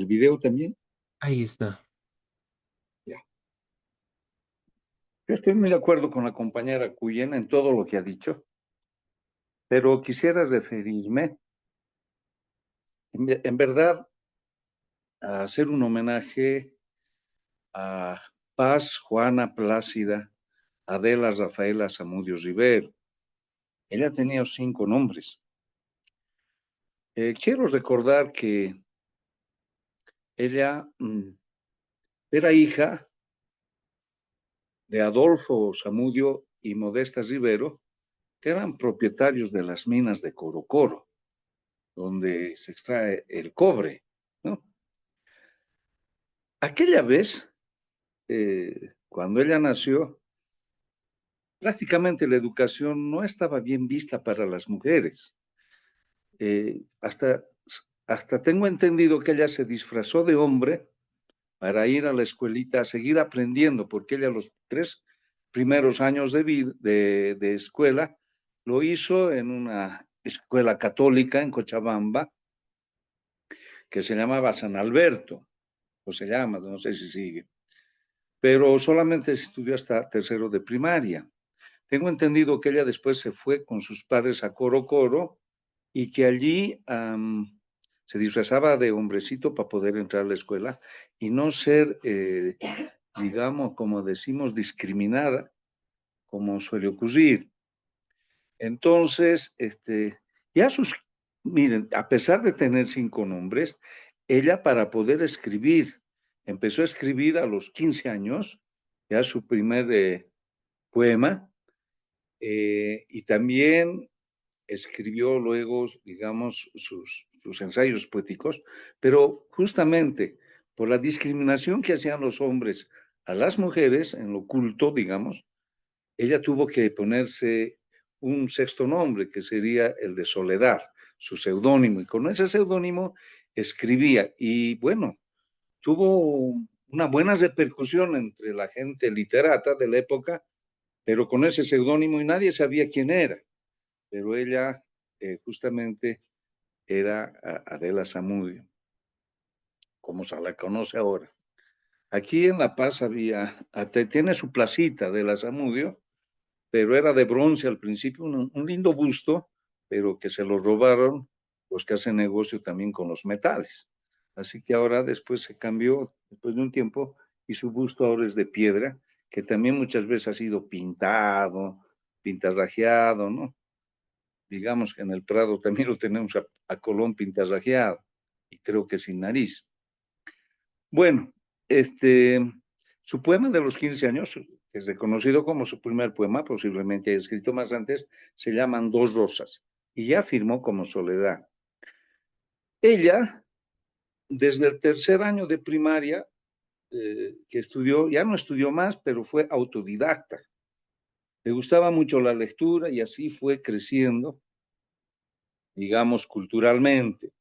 video también. Ahí está. Ya. Yo estoy muy de acuerdo con la compañera Cuyena en todo lo que ha dicho, pero quisiera referirme, en verdad, a hacer un homenaje a Paz Juana Plácida Adela Rafaela Zamudio Rivero. Ella tenía 5 nombres. Quiero recordar que ella era hija de Adolfo Zamudio y Modesta Rivero, que eran propietarios de las minas de Corocoro, donde se extrae el cobre, ¿no? Aquella vez, cuando ella nació, prácticamente la educación no estaba bien vista para las mujeres. Hasta tengo entendido que ella se disfrazó de hombre para ir a la escuelita a seguir aprendiendo, porque ella los 3 primeros años de escuela lo hizo en una escuela católica en Cochabamba que se llamaba San Alberto, o se llama, no sé si sigue, pero solamente estudió hasta 3º de primaria. Tengo entendido que ella después se fue con sus padres a Corocoro y que allí se disfrazaba de hombrecito para poder entrar a la escuela y no ser, digamos, como decimos, discriminada, como suele ocurrir. Entonces, miren, a pesar de tener 5 nombres, ella para poder escribir, empezó a escribir a los 15 años, ya su primer poema, y también escribió luego, digamos, sus ensayos poéticos, pero justamente por la discriminación que hacían los hombres a las mujeres en lo oculto, digamos, ella tuvo que ponerse un 6º nombre, que sería el de Soledad, su seudónimo, y con ese seudónimo escribía, y bueno, tuvo una buena repercusión entre la gente literata de la época, pero con ese seudónimo y nadie sabía quién era, pero ella justamente era Adela Zamudio, como se la conoce ahora. Aquí en La Paz tiene su placita de la Zamudio, pero era de bronce al principio, un lindo busto, pero que se los robaron los que hacen negocio también con los metales. Así que ahora después se cambió, después de un tiempo, y su busto ahora es de piedra, que también muchas veces ha sido pintado, pintarrajeado, ¿no? Digamos que en el Prado también lo tenemos a Colón pintarrajeado, y creo que sin nariz. Bueno, su poema de los 15 años, que es reconocido como su primer poema, posiblemente haya escrito más antes, se llaman Dos Rosas, y ya firmó como Soledad. Ella, desde el tercer año de primaria, que estudió, ya no estudió más, pero fue autodidacta. Le gustaba mucho la lectura y así fue creciendo, digamos, culturalmente.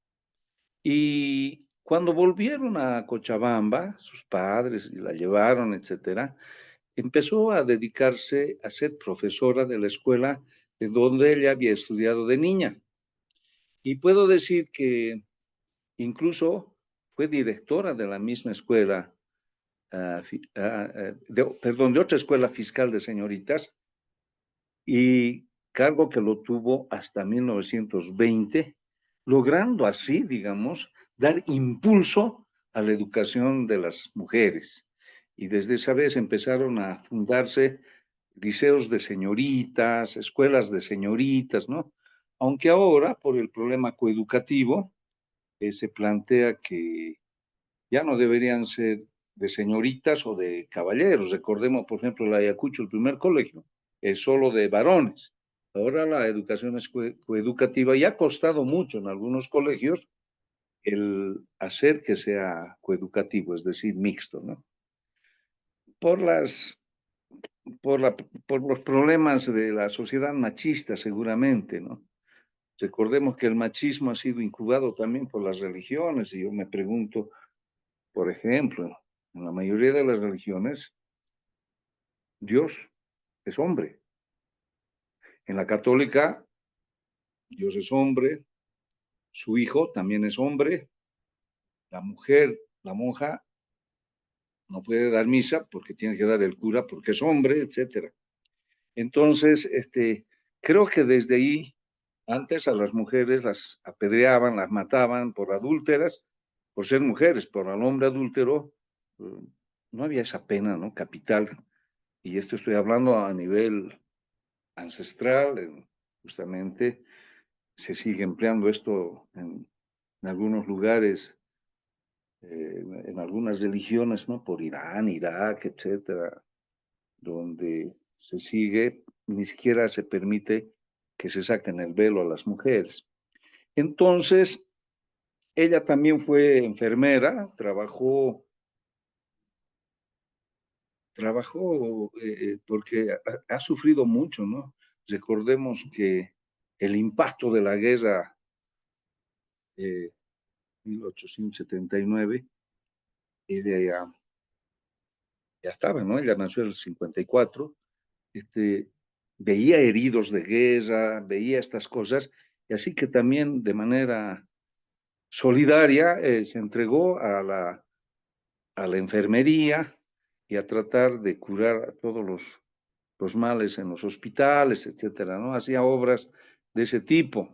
Y cuando volvieron a Cochabamba, sus padres y la llevaron, etcétera, empezó a dedicarse a ser profesora de la escuela de donde ella había estudiado de niña. Y puedo decir que incluso fue directora de la misma escuela, de otra escuela fiscal de señoritas, y cargo que lo tuvo hasta 1920, logrando así, digamos, dar impulso a la educación de las mujeres. Y desde esa vez empezaron a fundarse liceos de señoritas, escuelas de señoritas, ¿no? Aunque ahora, por el problema coeducativo, se plantea que ya no deberían ser de señoritas o de caballeros. Recordemos, por ejemplo, la Ayacucho, el primer colegio, es solo de varones. Ahora la educación es coeducativa y ha costado mucho en algunos colegios el hacer que sea coeducativo, es decir, mixto, ¿no? Por los problemas de la sociedad machista, seguramente, ¿no? Recordemos que el machismo ha sido incubado también por las religiones, y yo me pregunto, por ejemplo, en la mayoría de las religiones, Dios es hombre. En la católica, Dios es hombre, su hijo también es hombre, la mujer, la monja, no puede dar misa porque tiene que dar el cura porque es hombre, etcétera. Entonces, creo que desde ahí, antes a las mujeres las apedreaban, las mataban por adúlteras, por ser mujeres, por al hombre adúltero, no había esa pena, ¿no? Capital. Y esto estoy hablando a nivel ancestral, justamente se sigue empleando esto en algunos lugares, en algunas religiones, ¿no? Por Irán, Irak, etcétera, donde se sigue, ni siquiera se permite que se saquen el velo a las mujeres. Entonces, ella también fue enfermera, trabajó porque ha sufrido mucho, ¿no? Recordemos que el impacto de la guerra 1879, ella ya estaba, ¿no? Ella nació en el 54, veía heridos de guerra, veía estas cosas, y así que también de manera solidaria se entregó a la enfermería y a tratar de curar a todos los males en los hospitales, etcétera, ¿no? Hacía obras de ese tipo.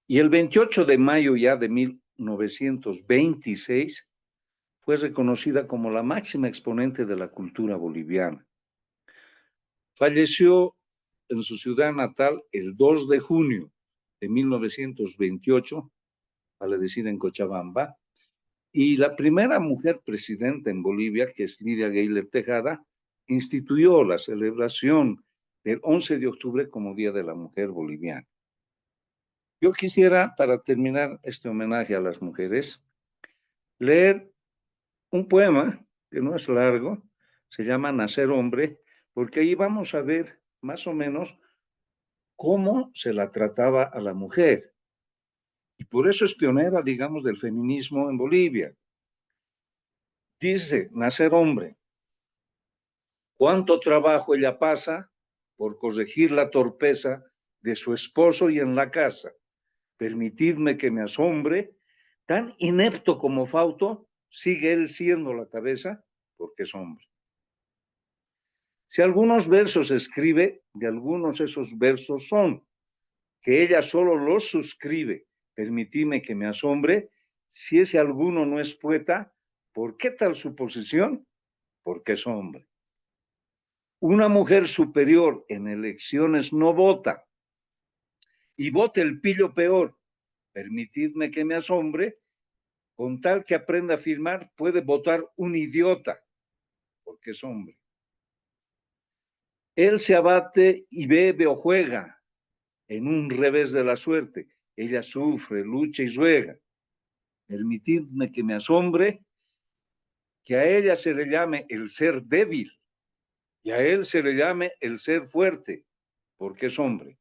Y el 28 de mayo ya de 1926 fue reconocida como la máxima exponente de la cultura boliviana. Falleció en su ciudad natal el 2 de junio de 1928, vale decir en Cochabamba, y la primera mujer presidenta en Bolivia, que es Lidia Gayler Tejada, instituyó la celebración del 11 de octubre como Día de la Mujer Boliviana. Yo quisiera, para terminar este homenaje a las mujeres, leer un poema que no es largo, se llama Nacer Hombre, porque ahí vamos a ver más o menos cómo se la trataba a la mujer. Y por eso es pionera, digamos, del feminismo en Bolivia. Dice, Nacer Hombre, cuánto trabajo ella pasa por corregir la torpeza de su esposo y en la casa. Permitidme que me asombre, tan inepto como Fausto, sigue él siendo la cabeza porque es hombre. Si algunos versos escribe, de algunos esos versos son, que ella solo los suscribe. Permitidme que me asombre, si ese alguno no es poeta, ¿por qué tal suposición? Porque es hombre. Una mujer superior en elecciones no vota, y vota el pillo peor. Permitidme que me asombre, con tal que aprenda a firmar, puede votar un idiota, porque es hombre. Él se abate y bebe o juega en un revés de la suerte. Ella sufre, lucha y ruega. Permitidme que me asombre, que a ella se le llame el ser débil y a él se le llame el ser fuerte, porque es hombre.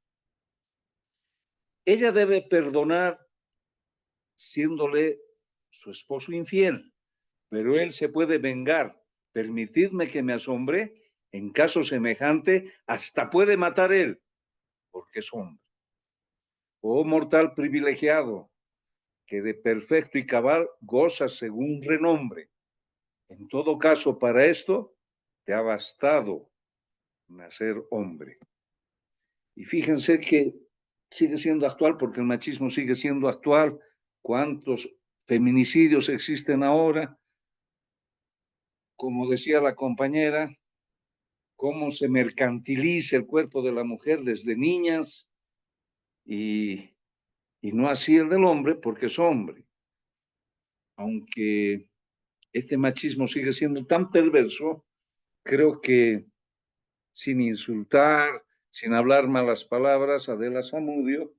Ella debe perdonar siéndole su esposo infiel, pero él se puede vengar. Permitidme que me asombre, en caso semejante, hasta puede matar él, porque es hombre. Oh mortal privilegiado, que de perfecto y cabal gozas según renombre. En todo caso, para esto te ha bastado nacer hombre. Y fíjense que sigue siendo actual, porque el machismo sigue siendo actual. ¿Cuántos feminicidios existen ahora? Como decía la compañera, cómo se mercantiliza el cuerpo de la mujer desde niñas y no así el del hombre, porque es hombre. Aunque este machismo sigue siendo tan perverso, creo que sin insultar, sin hablar malas palabras, Adela Zamudio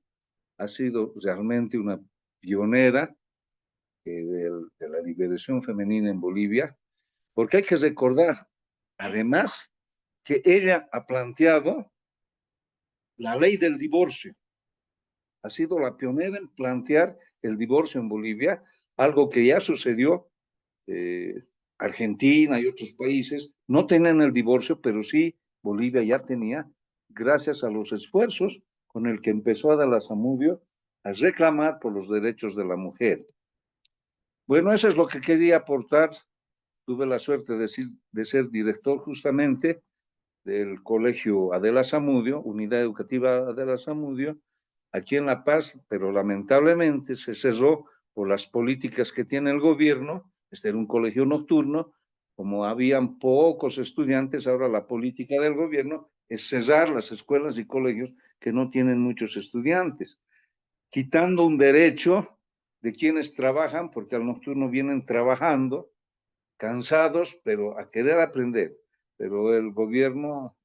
ha sido realmente una pionera de la liberación femenina en Bolivia, porque hay que recordar, además, que ella ha planteado la ley del divorcio. Ha sido la pionera en plantear el divorcio en Bolivia, algo que ya sucedió. Argentina y otros países no tenían el divorcio, pero sí Bolivia ya tenía, gracias a los esfuerzos con el que empezó Adela Zamudio a reclamar por los derechos de la mujer. Bueno, eso es lo que quería aportar. Tuve la suerte de ser director justamente del Colegio Adela Zamudio, Unidad Educativa Adela Zamudio, aquí en La Paz, pero lamentablemente se cerró por las políticas que tiene el gobierno. Este era un colegio nocturno, como habían pocos estudiantes, ahora la política del gobierno es cerrar las escuelas y colegios que no tienen muchos estudiantes, quitando un derecho de quienes trabajan, porque al nocturno vienen trabajando, cansados, pero a querer aprender. Pero el gobierno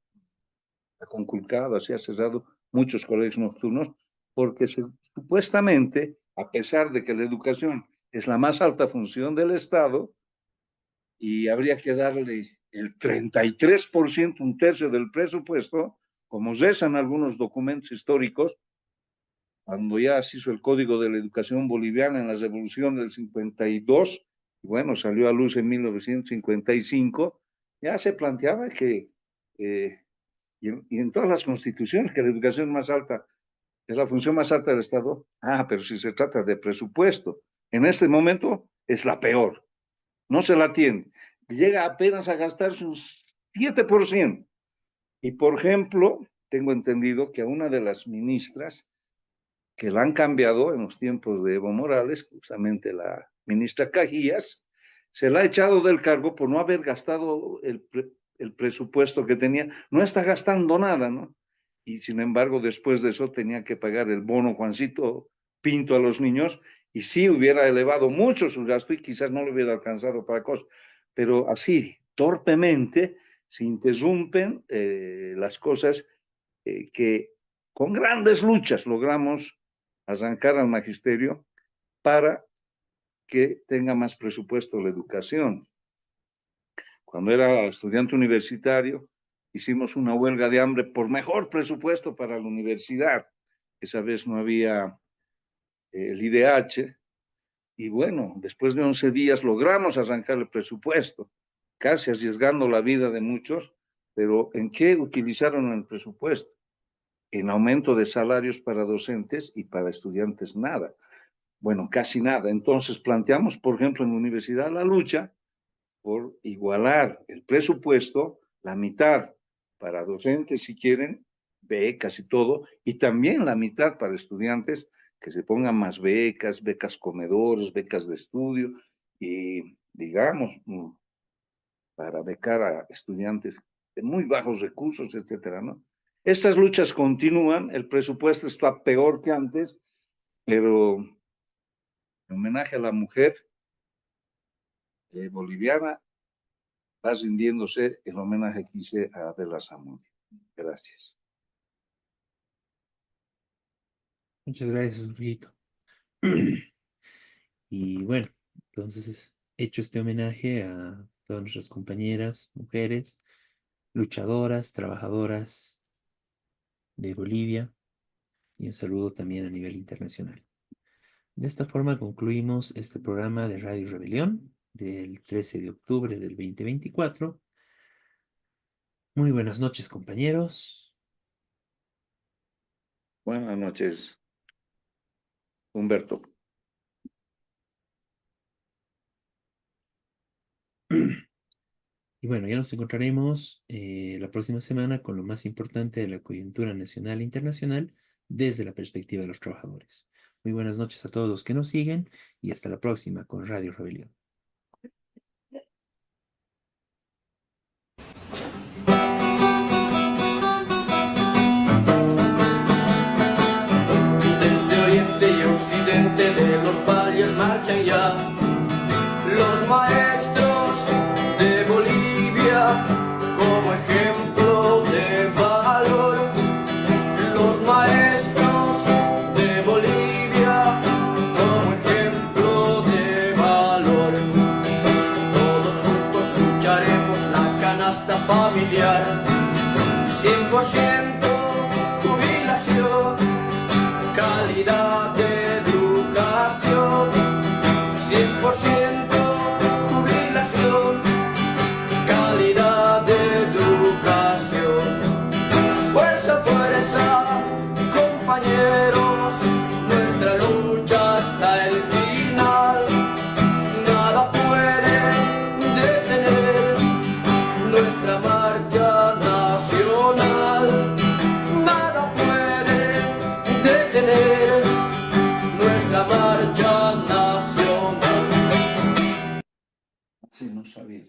ha conculcado, así ha cerrado muchos colegios nocturnos, porque supuestamente, a pesar de que la educación es la más alta función del Estado, y habría que darle el 33%, un tercio del presupuesto, como rezan algunos documentos históricos, cuando ya se hizo el Código de la Educación Boliviana en la Revolución del 52, y bueno, salió a luz en 1955, ya se planteaba que, y en todas las constituciones, que la educación más alta es la función más alta del Estado. Pero si se trata de presupuesto, en este momento es la peor. No se la tiene. Llega apenas a gastarse un 7%. Y, por ejemplo, tengo entendido que a una de las ministras que la han cambiado en los tiempos de Evo Morales, justamente la ministra Cajías, se la ha echado del cargo por no haber gastado el presupuesto que tenía. No está gastando nada, ¿no? Y sin embargo, después de eso tenía que pagar el bono Juancito Pinto a los niños, y sí hubiera elevado mucho su gasto y quizás no le hubiera alcanzado para cosas. Pero así, torpemente, se interrumpen las cosas que con grandes luchas logramos arrancar al magisterio para que tenga más presupuesto la educación. Cuando era estudiante universitario, hicimos una huelga de hambre por mejor presupuesto para la universidad. Esa vez no había el IDH, y bueno, después de 11 días logramos arrancar el presupuesto, casi arriesgando la vida de muchos, pero ¿en qué utilizaron el presupuesto? En aumento de salarios para docentes y para estudiantes nada. Bueno, casi nada. Entonces planteamos, por ejemplo, en la universidad la lucha por igualar el presupuesto, la mitad para docentes si quieren, becas y todo, y también la mitad para estudiantes, que se pongan más becas, becas comedores, becas de estudio, y digamos, para becar a estudiantes de muy bajos recursos, etcétera, ¿no? Estas luchas continúan, el presupuesto está peor que antes, pero en homenaje a la mujer boliviana, va rindiéndose el homenaje que hice a Adela Zamudio. Gracias. Muchas gracias, Jorgito. Y bueno, entonces hecho este homenaje a todas nuestras compañeras, mujeres, luchadoras, trabajadoras de Bolivia, y un saludo también a nivel internacional. De esta forma concluimos este programa de Radio Rebelión del 13 de octubre del 2024. Muy buenas noches, compañeros. Buenas noches, Humberto. Y bueno, ya nos encontraremos la próxima semana con lo más importante de la coyuntura nacional e internacional desde la perspectiva de los trabajadores. Muy buenas noches a todos los que nos siguen y hasta la próxima con Radio Rebelión. Desde oriente y occidente de los valles marchan ya los maestros de Bolivia como ejemplo de valor. Los maestros de Bolivia como ejemplo de valor. Todos juntos lucharemos la canasta familiar. 100% jubilación, calidad de educación. 100% jubilación, calidad de educación. Fuerza, fuerza, compañeros, nuestra lucha hasta el final. Nada puede detener nuestra marcha nacional. Nada puede detener nuestra marcha nacional. Sí, no sabía.